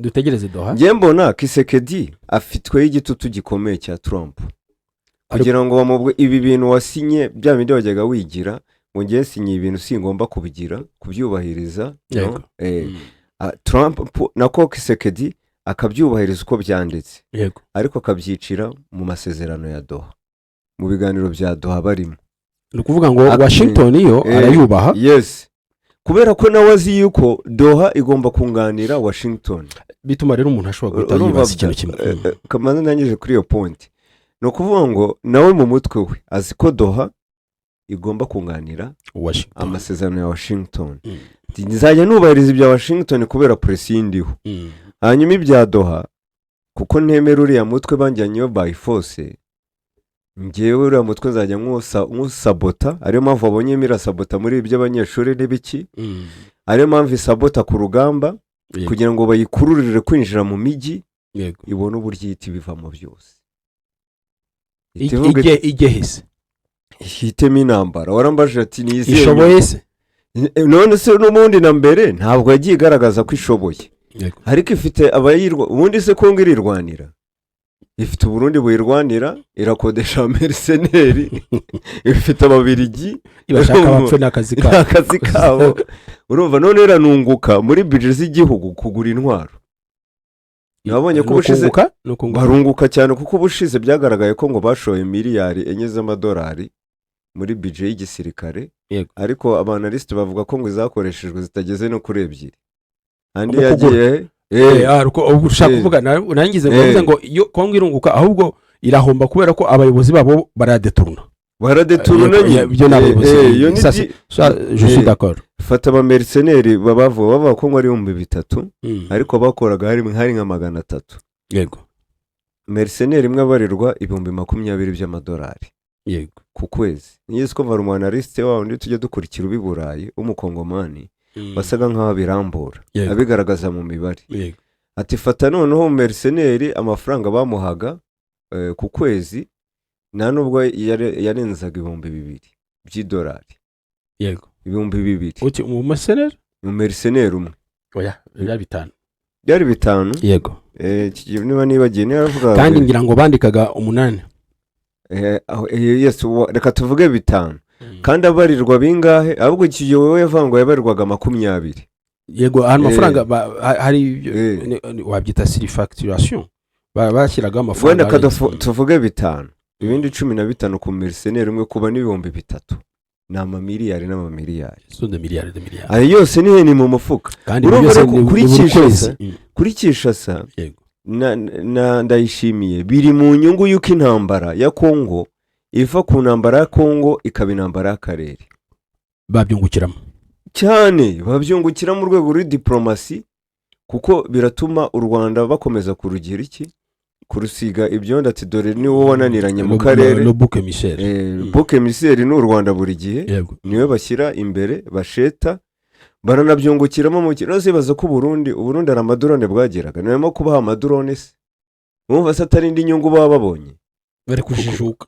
dutegereze Doha. njye mbona Kisekedi afitweho igitutu gikomeye cya Trump kugira ngo bamubwe ibi bintu wasinye bya bindi wajyaga wigira ngo ngiye sinye ibintu singomba kubigira kubyubahiriza no? Trump nako Kisekedi akabyubahiriza uko byanditse ariko akabyicira mu masezerano ya Doha mu biganiro bya Doha barimo ni ukuvuga ngo Washington yo arayubaha yes kubera ko nawe azi yuko Doha igomba kunganira Washington bituma rero umuntu ashobora guhita yibaza ikintu kimwe kamanza nangije kuri iyo point ni ukuvuga ngo nawe mu mutwe we azi ko Doha igomba kunganira amasezerano ya Washington nzajya nubahiriza ibya Washington kubera presi y'indiho hanyuma ibya Doha kuko ntemera uriya mutwe banjyanyeho by force ngewe uriya mutwe nzajya nk'usabota ariyo mpamvu abonye mirasabota muri ibyo abanyeshuri n'ibiki ariyo mpamvu isabota ku rugamba kugira ngo bayikururire kwinjira mu mijyi ibone uburyo ihita ibivamo byose igehese ihitemo intambara warambaje ati niyiziye ishoboye se none se n'ubundi na mbere ntabwo yagiye igaragaza ko ishoboye ariko ifite abayirwa ubundi se Kongo irirwanira ifite Burundi buyirwanira irakodesha merceneri ifite ababirigi ibashaka bapfe n'akazi kabo urumva none iranunguka muri budget z'igihugu kugura intwaro nabonye ko ubushize barunguka cyane kuko ubushize byagaragaye ko ngo bashoye miliyari 4 z'amadolari muri budget y'igisirikare ariko abanaliste bavuga ko ngo izakoreshejwe zitageze no kuri 2 andi yagiye ariko ushaka kuvuga nangize ngo iyo Kongo irunguka ahubwo irahomba kubera ko abayobozi babo baradeturuna byo n'abayobozi je suis d'accord fata aba mercenaires bavuga ko ngo ari 3,000 ariko bakoraga hari nka 300 yego mercenaires imwe abarirwa 20,000 by'amadolari yego ku kwezi niyise ko varumwanaliste wawo ndi tujye dukurikira ubiburayi umukongomani basaga nkaho birambura abigaragaza mu mibare ati fata noneho mercenaires amafaranga bamuhaga ku kwezi nta nubwo yarenzaga 2,000 by'idolari yego 2,000 uti mu mercenaires umwe oya byari 5 yego niba nibagiye naravuga kandi ngira ngo bandikaga 8 yes reka tuvuge 5 kandi abarirwa bingahe ahubwo ikiyo wewe yavango yabarirwaga 20 yego hano amafaranga hari wabyita surfacturation bashyiraga amafaranga wenda tuvuge 5 ibindi 15 ku mercenaire umwe kuba n'ibihumbi 3 n'amamiliyari ayo yose ni mu mufuka urumva kuri Kinshasa ndayishimiye biri mu nyungu y'uko intambara ya Kongo iva ku ntambara ya Kongo ikaba intambara y'akarere babyungukiramo cyane babyungukira mu rwego rwa diplomasi kuko biratuma u Rwanda bakomeza kurugira iki kurusiga ibyondo ati dore ni wowe wananiranye mu karere le bouc émissaire bouc émissaire ni u Rwanda buri gihe niwe bashyira imbere basheta baranabyungukiramo mu kibazo baza ko Burundi ari amadrone bwageraga nimo kubaha amadrone se mwumva se atari indi nyungu baba babonye bari kujijuka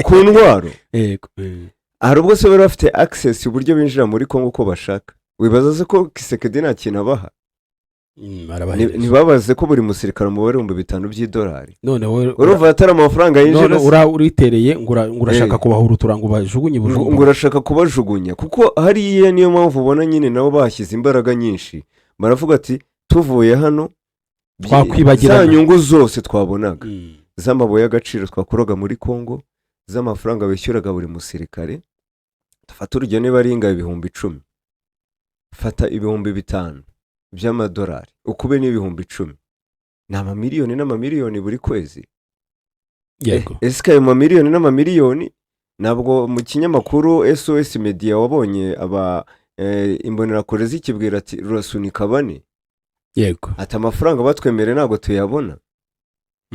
ku ntwaro hari ubwo se bari bafite access uburyo binjira muri Kongo uko bashaka wibaza se ko Kisekedi nta kintu abaha ntibabaze ko buri musirikare umubare 5,000 by'idolari none urumva atari amafaranga yinjira none uritereye ngo urashaka kubahura ngo bajugunye ngo urashaka kubajugunya kuko hariya niyo mpamvu ubona nyine nabo bashyize imbaraga nyinshi baravuga ati tuvuye hano twakwibagirana za nyungu zose twabonaga z'amabuye y'agaciro twakuraga muri Kongo z'amafaranga bishyuraga buri musirikare fata urugero niba ari inga 10,000 fata 5,000 by'amadolari ukube n'ibihumbi 10 n'amamiliyoni n'amamiliyoni buri kwezi yego ese ayo mamiliyoni n'amamiliyoni nabwo mu kinyamakuru SOS Media wabonye aba imbonerakure zikibwira ati rurasunika bane yego ati amafaranga batwemere ntabwo tuyabona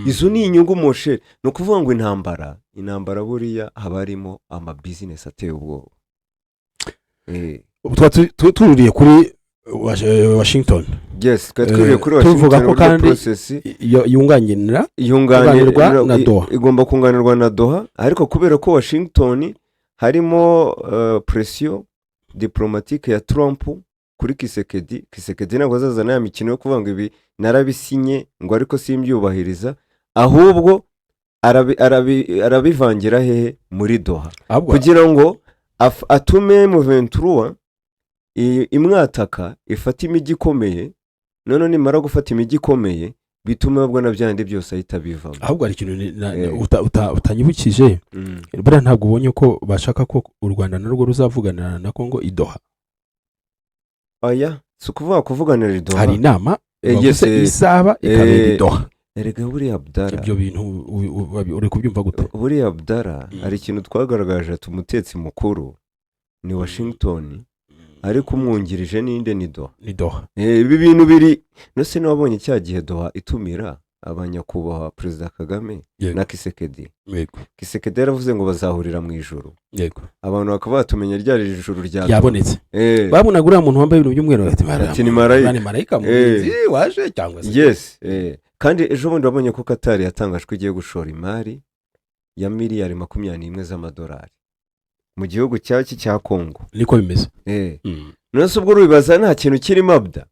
izo ni inyungu moshe no kuvuga ngo intambara buriya haba harimo ama business ateye ubwoba tururiye kuri Washington yes twuriye kuri Washington tuvuga ko kandi yunganirwa na Doha igomba kunganirwa na Doha ariko kubera ko Washington harimo pression diplomatique ya Trump kuri Kisekedi ntabwo azazana ya mikino yo kuvuga ngo ibi narabisinye ngo ariko simbyubahiriza, ahubwo arabivangira hehe muri Doha kugira ngo atume M23 imwataka ifata imijyi ikomeye, none nimara gufata imijyi ikomeye bituma babwo na byandi byose ahita bivamo. Ahubwo ari ikintu utanyibukije, buriya ntabwo ubonye ko bashaka ko u Rwanda narwo ruzavugana na Kongo i Doha. Oya, si kuvuganira i Doha, hari inama isaba ikabera i Doha. Erega buriya Abdara, ibyo bintu uri kubyumva gute? Buriya Abdara hari ikintu twagaragaje tumutetsi mukuru ni Washington, ariko umwungirije ninde ni Doha. Ibi bintu biri nose nabonye cya gihe Doha itumira abanyakubahwa Perezida Kagame na Kisekedi. Kisekedi yaravuze ngo bazahurira mu ijuru. Abantu bakaba batumenya ryari ijuru ryabonetse. Babonaga uriya muntu wambaye ibintu by'umweru ati ni marayika waje cyangwa se. Yes. Kandi ejo bundi wabonye ko Qatar yatangajwe igiye gushora imari ya miliyari 21 z'amadolari mu gihugu cya Kongo. Niko bimeze. Nose ubwo rubibaza nta kintu kirimo Abda.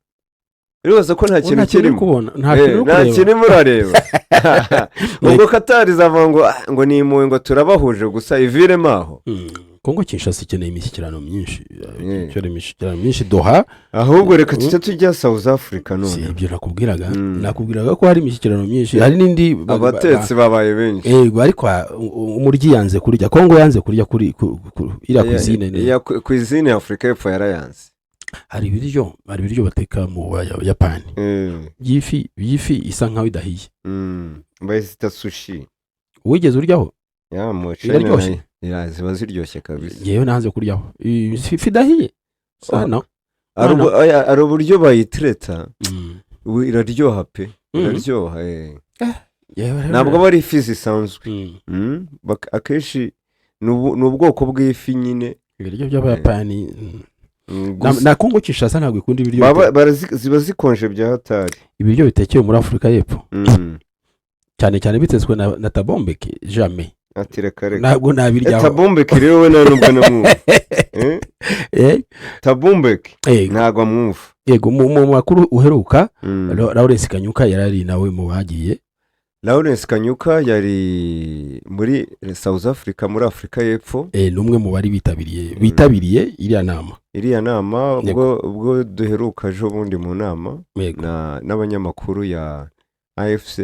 Uribaza ko nta kintu kirimo. Nta kintu murareba. Ngo Qatar izavuga ngo ni impuhwe ngo turabahuje gusa iviremo aho. Kongo Kinshasa ikeneye imishyikirano myinshi. Imishyikirano myinshi Doha. Ahubwo reka tujya South Africa none. Si ibyo nakubwiraga ko hari imishyikirano myinshi. Hari nindi abatetsi babaye benshi. Ariko umuryi yanze kurya. Kongo yanze kurya kuri ira cuisine. Ya cuisine Afrika y'Epfo yarayanze. Hari ibiryo bateka mu Yapani. Yifi isa nkaho idahiye. Bayita sushi. Wigeze uryaho? Ya mu China. Ziba ziryoshye kabisa. Yewe nanze kuryaho. Ifi idahiye. Sana. Ari uburyo bayitreta. Iraryoha pe. Iraryoha. Ntabwo bari ifi zisanzwe. Akenshi ni ubwoko bw'ifi nyine. Ibiryo by'Abayapani na Kongo Kinshasa ntabwo ikunda ibiryo. Ziba zikonje bya hatari. Ibiryo bitekeye muri Afrika y'Epfo. Cyane bitezwe na Tabombeki jamais. Atireka ntabwo nabiryaho. Tabombeki rero we nubwo namwumva. Tabombeki ntabwo amwumva. Yego mu makuru uheruka Lawrence Kanyuka yarari nawe mu bagiye. Lawrence Kanyuka yari muri South Africa muri Afrika y'Epfo. Numwe mu bari bitabiriye iriya nama ubwo duheruka jo bundi mu nama n'abanyamakuru ya AFC.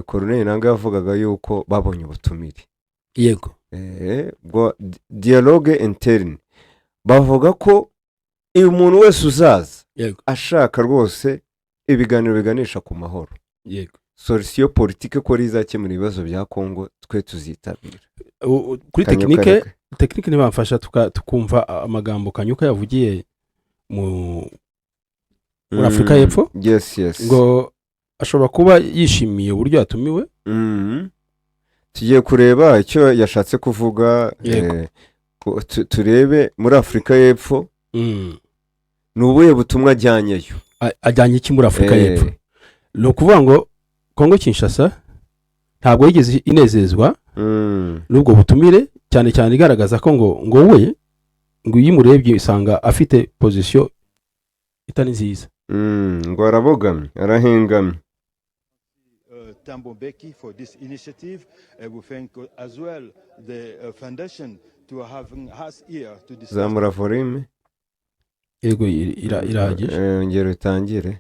Colonel Nanga yavugaga yuko babonye ubutumire. Yego. Bwo dialogue interne. Bavuga ko uyu muntu wese uzaza ashaka rwose ibiganiro biganisha ku mahoro. Yego. Solution politique ko rizakemura ibibazo bya Kongo twe tuzitabira. Kuri technique nibamfasha tukumva amagambo Kanyuka yavugiye muri Afrika y'Epfo. Yes. Ngo ashobora kuba yishimiye uburyo yatumiwe. Tugiye kureba icyo yashatse kuvuga. Turebe muri Afrika y'Epfo. Ni ubuhe butumwa ajyanyeyo? Ajyanye iki muri Afrika y'Epfo? No kuvuga ngo Kongo Kinshasa ntabwo yigeze inezezwa n'ubwo butumire, cyane igaragaza ko ngo we ngo yimurebye isanga afite position itari nziza. Ngo arabogamye arahengamye. Thabo Mbeki for this initiative. We thank as well the foundation to having us here to discuss. Zamura volume. Yego irahagije. Ngero itangire.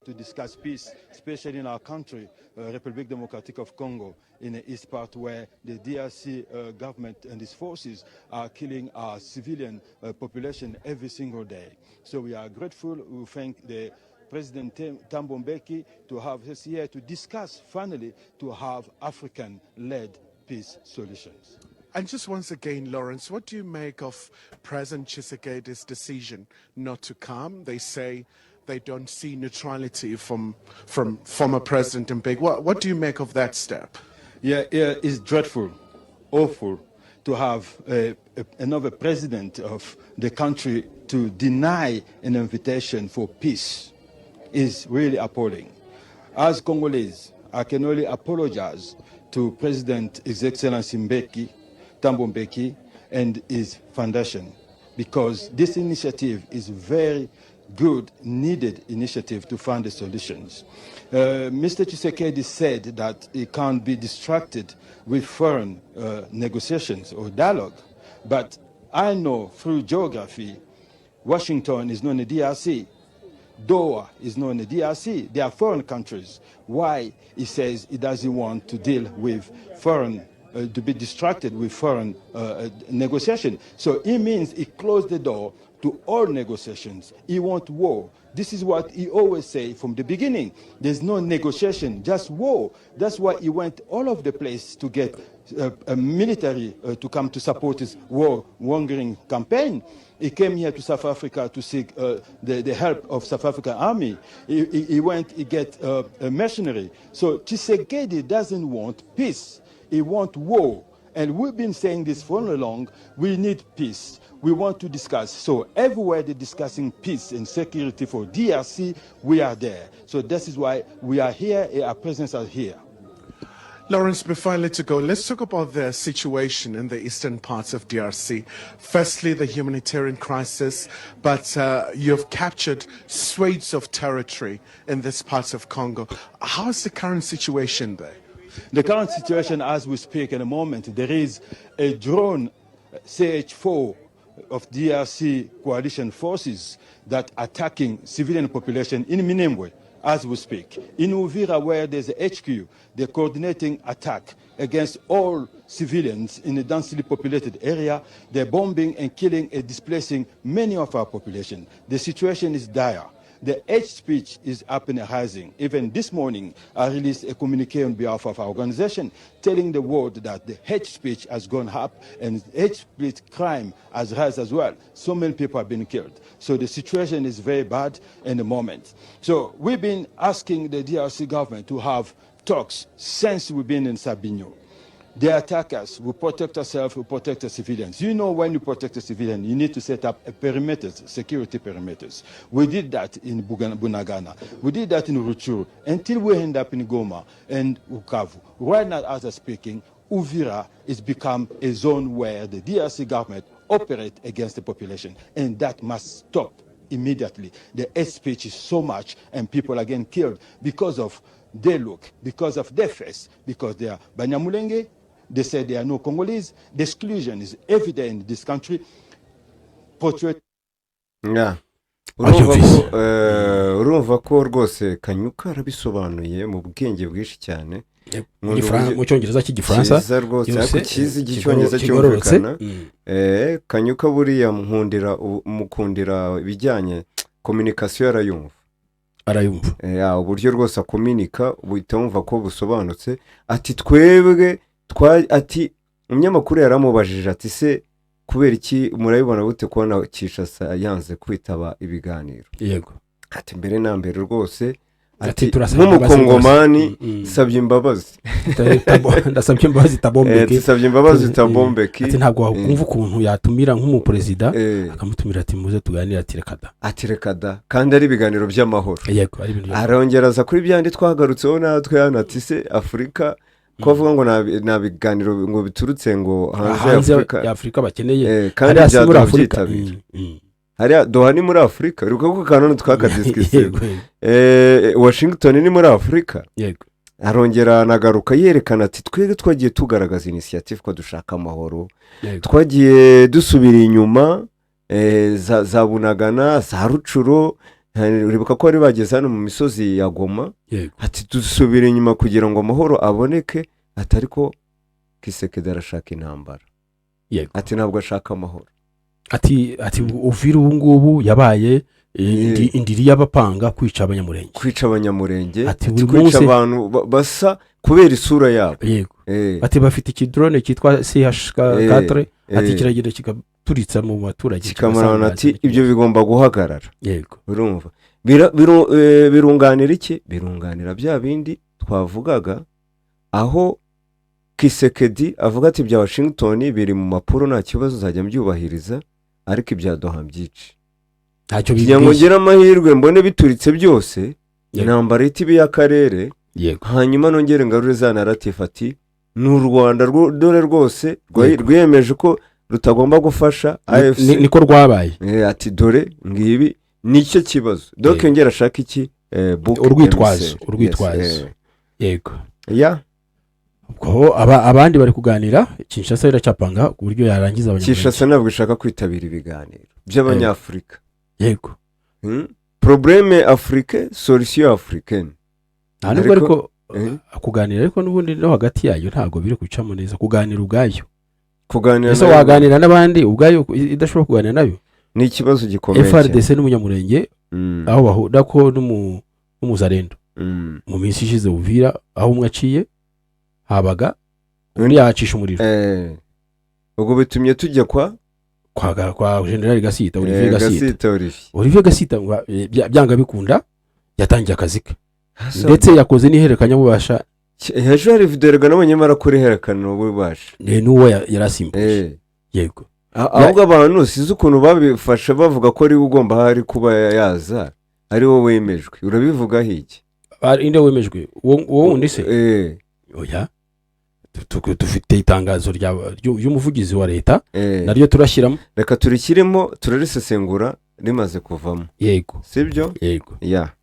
To discuss peace, especially in our country, Republic Democratic of Congo, in the east part where the DRC government and its forces are killing our civilian population every single day. So we are grateful. We thank the President Thabo Mbeki to have us here to discuss, finally, to have African-led peace solutions. And just once again, Lawrence, what do you make of President Tshisekedi's decision not to come? They say they don't see neutrality from former President Mbeki. What do you make of that step? Yeah, it's dreadful, awful to have another president of the country to deny an invitation for peace. Is really appalling. As Congolese, I can only apologize to President His Excellency Thabo Mbeki and his foundation. because this initiative is very good, needed initiative to find the solutions. Mr. Tshisekedi said that he can't be distracted with foreign negotiations or dialogue, but I know through geography, Washington is known as DRC. Doha is known as DRC. They are foreign countries. Why he says he doesn't want to deal with foreign, to be distracted with foreign negotiation. So it means he closed the door to all negotiations. He wants war. This is what he always say from the beginning. There's no negotiation, just war. That's why he went all over the place to get a military to come to support his war-mongering campaign. He came here to South Africa to seek the help of South African army. He went, he get a mercenary. So Tshisekedi doesn't want peace. He wants war. And we've been saying this for all along. We need peace. We want to discuss. So everywhere they're discussing peace and security for DRC, we are there. So this is why we are here, our presence are here. Lawrence, before I let you go, let's talk about the situation in the eastern parts of DRC. Firstly, the humanitarian crisis, but you've captured swathes of territory in this part of Congo. How is the current situation there? The current situation as we speak in a moment, there is a drone CH-4 of DRC coalition forces that attacking civilian population in Minembwe as we speak. In Uvira, where there's a HQ, they're coordinating attack against all civilians in a densely populated area. They're bombing and killing and displacing many of our population. The situation is dire. The hate speech is up and rising. Even this morning, I released a communique on behalf of our organization telling the world that the hate speech has gone up and hate speech crime has risen as well. So many people have been killed. So the situation is very bad in the moment. So we've been asking the DRC government to have talks since we've been in Sabinho. They attack us, we protect ourselves, we protect the civilians. You know, when you protect a civilian, you need to set up a perimeters, security perimeters. We did that in Bunagana. We did that in Rutshuru, until we end up in Goma and Bukavu. Right now, as I'm speaking, Uvira has become a zone where the DRC government operates against the population, and that must stop immediately. The hate speech is so much, and people are getting killed because of their look, because of their face, because they are Banyamulenge. They say there are no Congolese. The exclusion is evident in this country. urumva ko rwose Kanyuka arabisobanuye mu bwenge bwinshi cyane mu cyongereza cy'igifaransa cyiza rwose ariko kizi icyongereza cyumvikana. Kanyuka buriya mukundira ibijyanye communication arayumva uburyo rwose akominika buhita wumva ko busobanutse. Ati twebwe ati umunyamakuru yaramubajije ati se kubera iki murabibona gute kubona Kinshasa yanze kwitaba ibiganiro? Yego, ati mbere na mbere rwose ati nk'umukongomani sabye imbabazi ndasabye imbabazi tabombeke sabye imbabazi tabombeke ati ntabwo wakumva ukuntu yatumira nk'umuperezida akamutumira ati muze tuganira ati rekada kandi ari ibiganiro by'amahoro. Yego, ari ibintu arongeraza kuri byandi twagarutseho natwe hano ati se Afurika ko avuga ngo nta biganiro ngo biturutse ngo hanze ya Afurika bakeneye kandi bya Afurika hariya Doha ni muri Afurika uruko ko kanone twakadiskise Washington ni muri Afurika. Yego, arongera nagaruka yerekana ati twege twagiye tugaragaza initiative ko dushaka amahoro, twagiye dusubira inyuma za Bunagana za Rutshuru, uribuka ko ari bageze hano mu misozi ya Goma. Ati dusubira inyuma kugira ngo amahoro aboneke, atari ko Kisekedi arashaka intambara. Ati ntabwo ashaka amahoro. Ati Uvira ubu ngubu yabaye indiri y'abapanga kwica abanyamurenge, ati kwica abantu basa kubera isura yabo. Yego, ati bafite ikidrone cyitwa CH4 ati kiragenda kigaturitsa mu baturage kikamarana. Ati ibyo bigomba guhagarara. Yego, urumva birunganira iki? Birunganira bya bindi twavugaga aho Kisekedi avuga ati bya Washington biri mu mapuro nta kibazo uzajya mbyubahiriza, ariko ibya Doha byici ntacyo bigiye ngo ngera amahirwe mbone bituritse byose intambara itibi y'akarere. Hanyuma nongere ngarure za narrative ati n'u Rwanda dore rwose rwiyemeje ko rutagomba gufasha AFC niko rwabaye ati dore ngibi nicyo kibazo donc ngera shaka iki urwitwazo yego ya ubwo abandi bari kuganira Kinshasa iracapanga ku buryo yarangiza abanyarwanda Kinshasa nabwo ishaka kwitabira ibiganiro by'abanyafrika yego problème africaine solution africaine ntabwo ariko kuganira ariko n'ubundi no hagati yayo ntabwo biri gucamo neza kuganira ubwayo ese waganira n'abandi ubwayo idashobora kuganira nayo ni ikibazo gikomeye FRDC n'umunyamurenge aho bahura ko n'umuzarendo mu minsi ishize Uvira aho umwe aciye habaga undi yacisha umuriro ubwo bitumye tujya kwa General Gasita Olivier Gasita byanga bikunda yatangiye akazi ke ndetse yakoze n'ihererekanya bubasha hejuru hari video rega n'abanyamara kuri herekana ububasha n'uwo yarasimbuye yego ahubwo abantu size ukuntu babifasha bavuga ko ari ugomba hari kuba yaza ari wowe wemejwe urabivuga hiki inde wemejwe wowe undi se oya dufite itangazo ry'umuvugizi wa leta naryo turashyiramo reka turikiremo turarisesengura rimaze kuvamo yego sibyo yego ya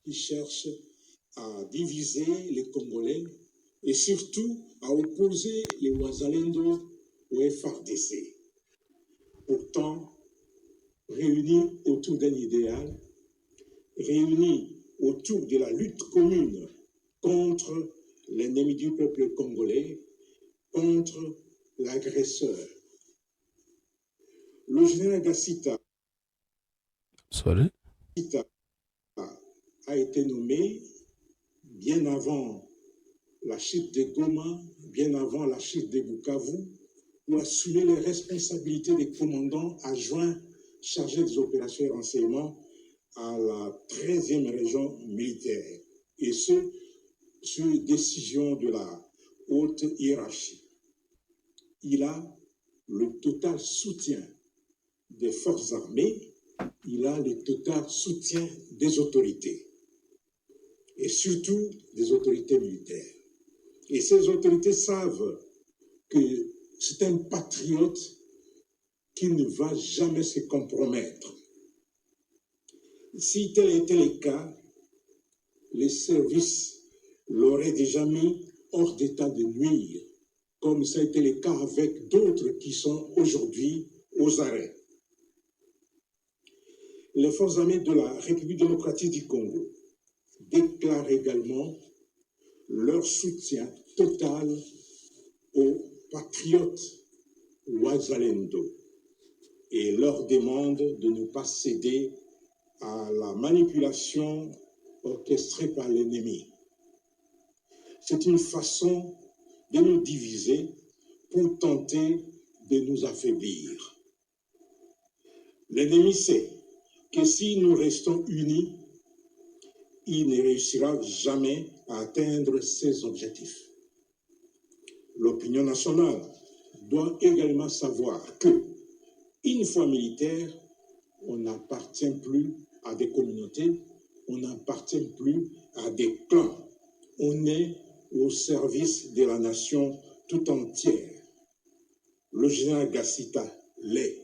qui cherche à diviser les Congolais et surtout à opposer les Wazalendo au FARDC. Pourtant, réunis autour d'un idéal, réunis autour de la lutte commune contre l'ennemi du peuple congolais, contre l'agresseur. Le général Gasita a été nommé bien avant la chute de Goma, bien avant la chute de Bukavu, pour assumer les responsabilités des commandants adjoints chargés des opérations et renseignements à la 13e région militaire. Et ce, sur décision de la haute hiérarchie. Il a le total soutien des forces armées, il a le total soutien des autorités. Et surtout des autorités militaires. Et ces autorités savent que c'est un patriote qui ne va jamais se compromettre. Si tel était le cas, les services l'auraient déjà mis hors d'état de nuire, comme ça a été le cas avec d'autres qui sont aujourd'hui aux arrêts. Les forces armées de la République démocratique du Congo déclarent également leur soutien total aux patriotes Wazalendo et leur demande de ne pas céder à la manipulation orchestrée par l'ennemi. C'est une façon de nous diviser pour tenter de nous affaiblir. L'ennemi sait que si nous restons unis, il ne réussira jamais à atteindre ses objectifs. L'opinion nationale doit également savoir que, une fois militaire, on n'appartient plus à des communautés, on n'appartient plus à des clans. On est au service de la nation tout entière. Le général Gasita l'est.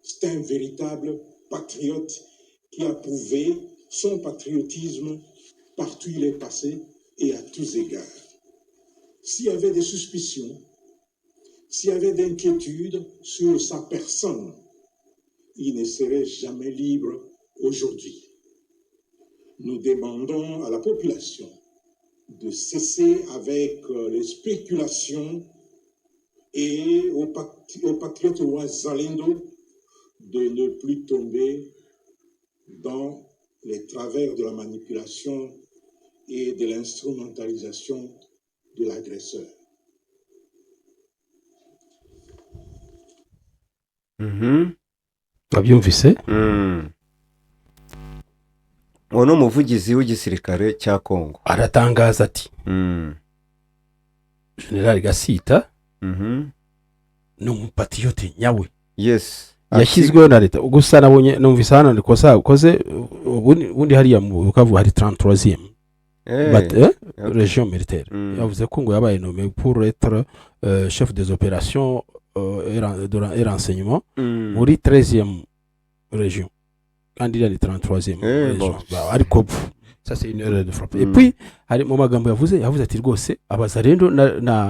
C'est un véritable patriote qui a prouvé son patriotisme partout où il est passé et à tous égards. S'il y avait des suspicions, s'il y avait d'inquiétudes sur sa personne, il ne serait jamais libre aujourd'hui. Nous demandons à la population de cesser avec les spéculations et aux patriotes Wazalendo de ne plus tomber dans les travers de la manipulation et de l'instrumentalisation de l'agresseur. Wabyumvise? uwo ni umuvugizi w'igisirikare cya Kongo aratangaza ati General Gasita ni umupatiriyote nyawe. yes yashyizweho na leta. Gusa nabonye numvise hano nikosa ukoze ubundi hariya mu Bukavu hari 33e région militaire. Yavuze ko ngo yabaye nommé pour être chef des opérations et renseignement muri 13e région kandi iriya ni 33e région ariko ça c'est une erreur de frappe et puis hari mu magambo yavuze ati rwose abazarendo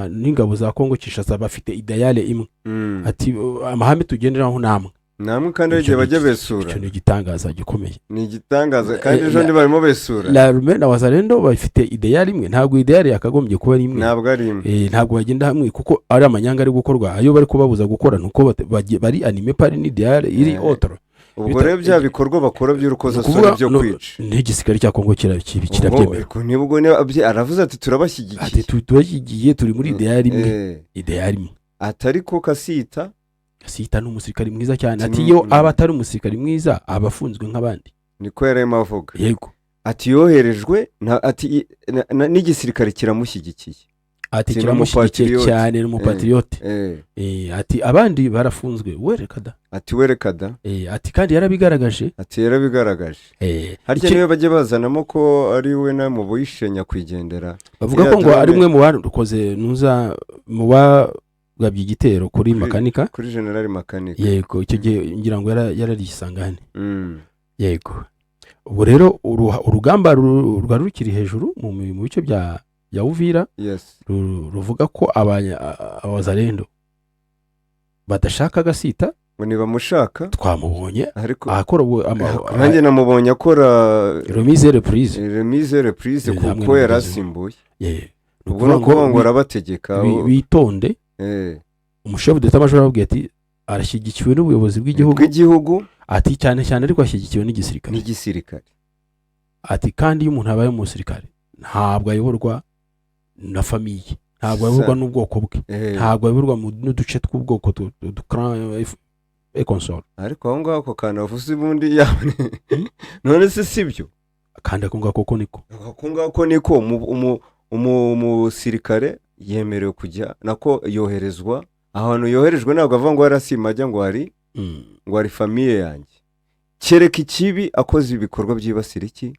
n'ingabo za Kongo Kinshasa bafite ideale imwe ati amahame tugenderaho namwe kandi igihe bajya besura icyo ni igitangaza gikomeye ni igitangaza kandi ejo ndi barimo besura la rume na wazarendo bafite ideale imwe ntabwo ideale yakagombye kuba imwe ntabwo ari imwe ntabwo bagenda hamwe kuko ari amanyanga ari gukorwa ayo bari kubabuza gukora nuko bari anime pari ni ideale iri autre ubwo rero bya bikorwa bakora by'urukozasoni byo kwica n'igisirikare cya Kongo kirabyemera nibwo aravuze ati turabashyigikiye turi muri ideale imwe atari ko Kasita ni umusirikare mwiza cyane ati iyo aba atari umusirikare mwiza aba afunzwe nk'abandi niko yarimo avuga yego ati yoherejwe ati n'igisirikare kiramushyigikiye ati kiramushyigikiye cyane n'umupatriote ati abandi barafunzwe werekada ati kandi yarabigaragaje harya niwe bajye bazanamo ko ari we na mu buyishe nyakwigendera bavuga ko ngo ari mwe mu barukoze nuza mu bagabye igitero kuri makanika kuri general makanika yego icyo gihe ngira ngo yararisangane yego ubu rero urugamba rwari rukiri hejuru mu bice bya Uvira ruvuga ko abazarendo badashaka Kasita ngo nibamushaka twamubonye akora nanjye namubonye akora remise reprise kuko yarasimbuye ubwo no kuba ngo arabategeka bitonde umushefu d'etat major arababwiye ati arashyigikiwe n'ubuyobozi bw'igihugu ati cyane ariko ashyigikiwe n'igisirikare ati kandi iyo umuntu abaye umusirikare ntabwo ayoborwa na famiye ntabwo ayoborwa n'ubwoko bwe ntabwo ayoborwa n'uduce tw'ubwoko dukran console ariko aho ngaho ako kantu avuze ubundi yabone none se sibyo kandi ako ngako niko umusirikare yemerewe kujya nako yoherezwa ahantu yoherejwe ntabwo ava ngo yarasima ajya ngo hari famiye yanjye kereka ikibi akoze ibikorwa byibasira iki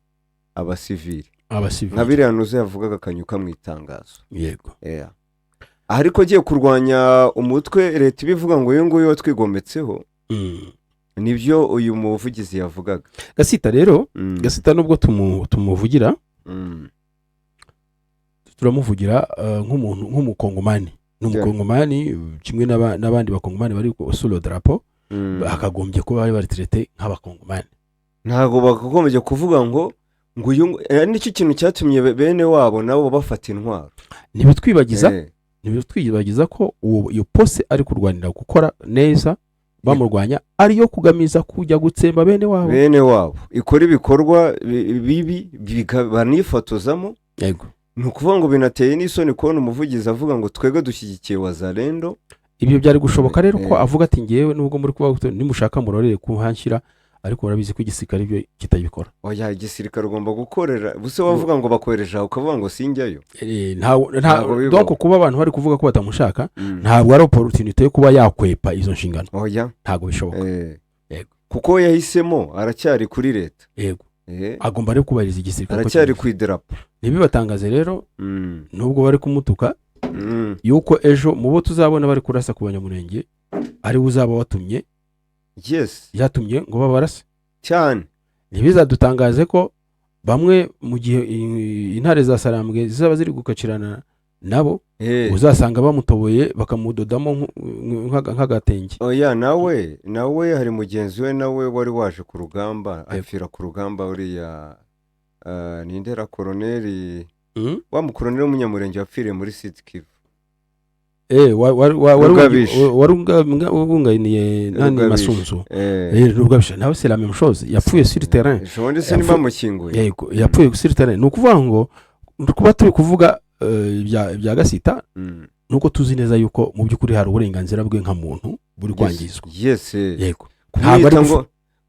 abasivili nka biriya nuze yavugaga akanyuka mu itangazo yego ariko agiye kurwanya umutwe leta ibivuga ngo uyu nguyu watwigometseho nibyo uyu muvugizi yavugaga Kasita rero Kasita nubwo tumuvugira turamuvugira nk'umukongomani n'umukongomani kimwe n'abandi bakongomani bari sur le drapeau bakagombye kuba bari traité nk'abakongomani ntago bakagombye kuvuga ngo nicyo kintu cyatumye bene wabo nabo bafata intwaro ntibitwibagiza ko iyo pose ari kurwanira gukora neza bamurwanya ariyo kugamiza kujya gutsemba bene wabo ikora ibikorwa bibi banifotozamo yego ni ukuvuga ngo binateye n'isoni kubona umuvugizi avuga ngo twebwe dushyigikiye wazarendo ibyo byari gushoboka rero ko avuga ati ngewe nubwo muri kuba nimushaka murorere kuhanshyira ariko urabizi ko igisirikare ibyo kitabikora oya igisirikare ugomba gukorera buse wavuga ngo bakohereje aho ukavuga ngo sinjyayo donc kuba abantu bari kuvuga ko batamushaka ntabwo ari opportunité yo kuba yakwepa izo nshingano oya ntabwo bishoboka kuko yahisemo aracyari kuri leta yego agomba rero kubahiriza igisirikare aracyari ku idarapo ntibibatangaze rero nubwo bari kumutuka yuko ejo mu bo tuzabona bari kurasa ku banyamurenge ari uzaba watumye yatumye ngo babarase cyane ntibizadutangaze ko bamwe mu gihe intare za Sarambwe zizaba ziri gukacirana nabo uzasanga bamutoboye bakamudodamo nk'agatenge oya nawe hari mugenzi we nawe wari waje ku rugamba apfira ku rugamba uriya nindera koroneri wa mukoroneri w'umunyamurenge wapfiriye muri Sud Kivu warunganiye nani Masunzu Rugabisha nawe c'est la même chose yapfuye sur terrain yego yapfuye sur terrain ni ukuvuga ngo kuba turi kuvuga bya Kasita nuko tuzi neza yuko mu by'ukuri hari uburenganzira bwe nka muntu buri kwangizwa yego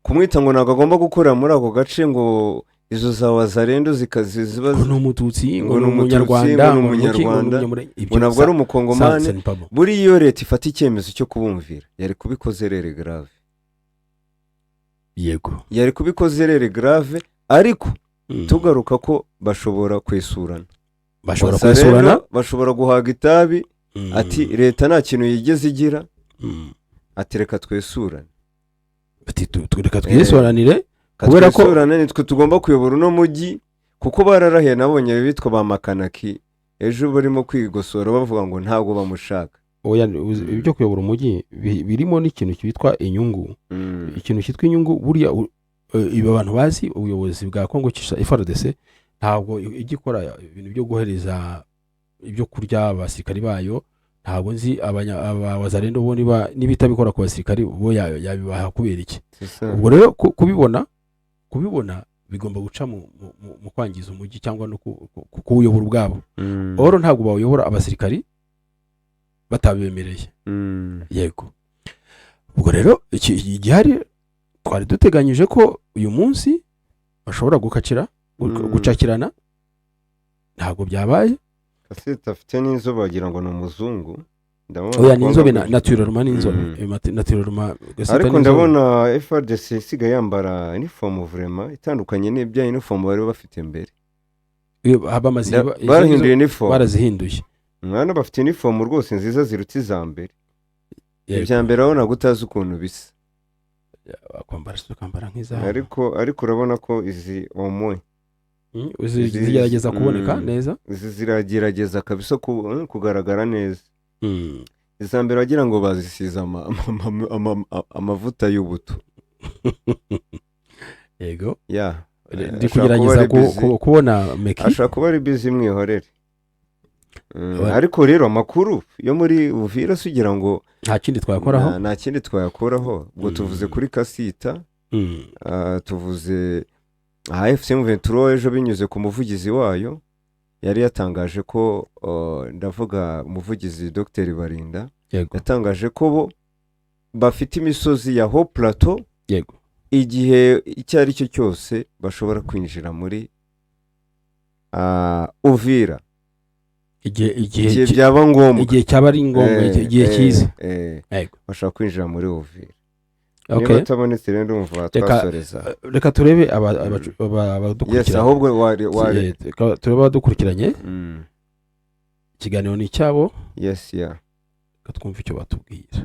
kumwita ngo ntabwo agomba gukorera muri ako gace ngo izo za wazarendo zikaziba ngo n'umututsi ngo n'umunyarwanda ngo ntabwo ari umukongomani buri iyo leta ifata icyemezo cyo kubumvira yari kubikoze rere grave yari kubikoze rere grave ariko tugaruka ko bashobora kwesurana bashobora guhaga itabi ati leta nta kintu yigeze igira ati reka twesurane reka twisobanurire kubera ko twesurane nitwe tugomba kuyobora uno mujyi kuko bararahiye nabonye bitwa ba makanaki ejo barimo kwigosora bavuga ngo ntabwo bamushaka ibyo kuyobora umujyi birimo n'ikintu cyitwa inyungu ikintu cyitwa inyungu buriya ibi abantu bazi ubuyobozi bwa Kongo FARDC ntabwo igikora ibintu byo guhereza ibyo kurya abasirikari bayo ntabwo nzi abazarendo bo nibitabikora ku basirikari bo yabibaha kubera iki ubwo rero kubibona bigomba guca mu kwangiza umujyi cyangwa no kuwuyobora ubwabo oro ntabwo bawuyobora abasirikari batabibemereye yego ubwo rero igihari twari duteganyije ko uyu munsi bashobora gucakirana ntabwo byabaye Kasita afite n'inzobe wagira ngo ni umuzungu oya ni inzobe naturellement naturellement ariko ndabona FARDC isigaye yambara uniform vraiment itandukanye n'ibya uniform bari bafite mbere barahinduye uniform barazihinduye mwana bafite uniform rwose nziza ziruta izambere ibya mbere abona gutaza ukuntu bisa kwambara nk'iza ariko urabona ko izi omoye zigerageza kuboneka neza ziragerageza kabisa kugaragara neza izambere wagira ngo bazisize amavuta y'ubuto yego ndi kugerageza kubona meki ashaka kuba ari busy mwihorere ariko rero amakuru yo muri Uvira sugira ngo nta kindi twakoraho ubwo tuvuze kuri Kasita tuvuze AFCM 23 ejo binyuze ku muvugizi wayo yari yatangaje ko ndavuga umuvugizi Dr Barinda yatangaje ko bo bafite imisozi ya Haut Plateau yego igihe icyo ari cyo cyose bashobora kwinjira muri Uvira igihe byaba ngombwa igihe cyaba ari ngombwa igihe cyiza bashaka kwinjira muri Uvira niba batabonetse rero ndumva twasoreza reka turebe abadukurikiranye yes ahubwo turebe abadukurikiranye ikiganiro ni cyabo yes twumva icyo batubwira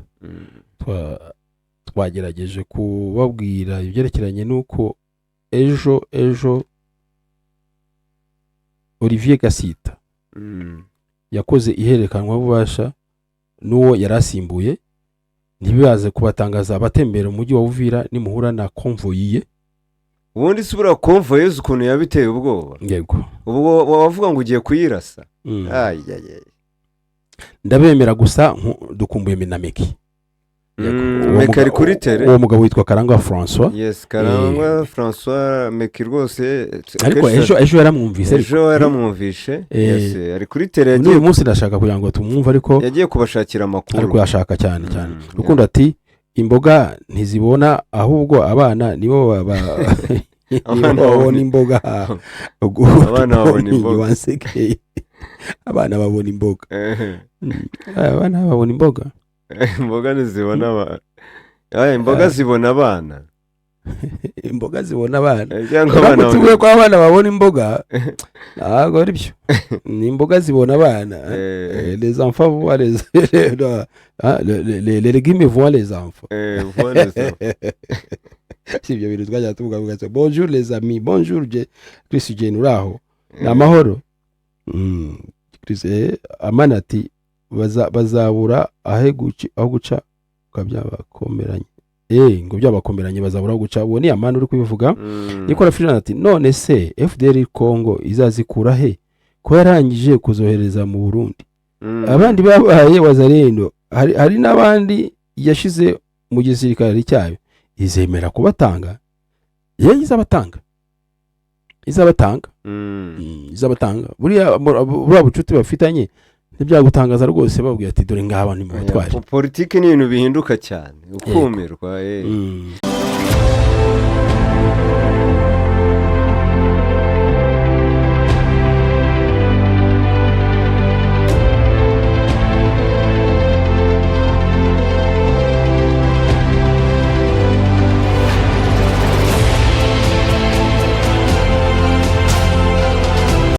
twagerageje kubabwira ibyerekeranye n'uko ejo Olivier Kasita yakoze iherekanwa bubasha n'uwo yarasimbuye ntibibaze kubatangaza abatembera umujyi wa Uvira nimuhura na konvoyi ye ubundi subira konvoyi ukuntu yabiteye ubwoba yego ubwo bavuga ngo ugiye kuyirasa ndabemera gusa dukumbuye Minameki Meki ari kuri tere uwo mugabo witwa Karangwa François yes Karangwa François Meki rwose ariko ejo yaramwumvishe yes ari kuri tere yagiye uyu munsi ndashaka kugira ngo tumwumve ariko yagiye kubashakira amakuru ariko yashaka cyane rukundo ati imboga ntizibona ahubwo abana nibo babona imboga abana babona imboga abana babona imboga abana babona imboga imboga ntizibona abana imboga zibona abana imboga zibona abana tuvuye ko abana babona imboga ntabwo ari byo ni imboga zibona abana les enfants voient les légumes voient les enfants si ibyo bintu twajya tuvuga bonjour les amis bonjour Chris Jane uraho ni amahoro amanati bazabura aho guca ukabyabakomeranye ngo byabakomeranye bazabura guca uwo ni amana uri kubivuga niko rafirana ati none se FDR Congo izazikura he ko yarangije kuzohereza mu Burundi abandi babaye wazarendo hari n'abandi yashize mu gisirikare cyayo izemera kubatanga izabatanga buriya bucuti bafitanye ntibyagutangaza rwose babwiye ati dore ngaba ni mu batwari politiki ni ibintu bihinduka cyane ukumirwa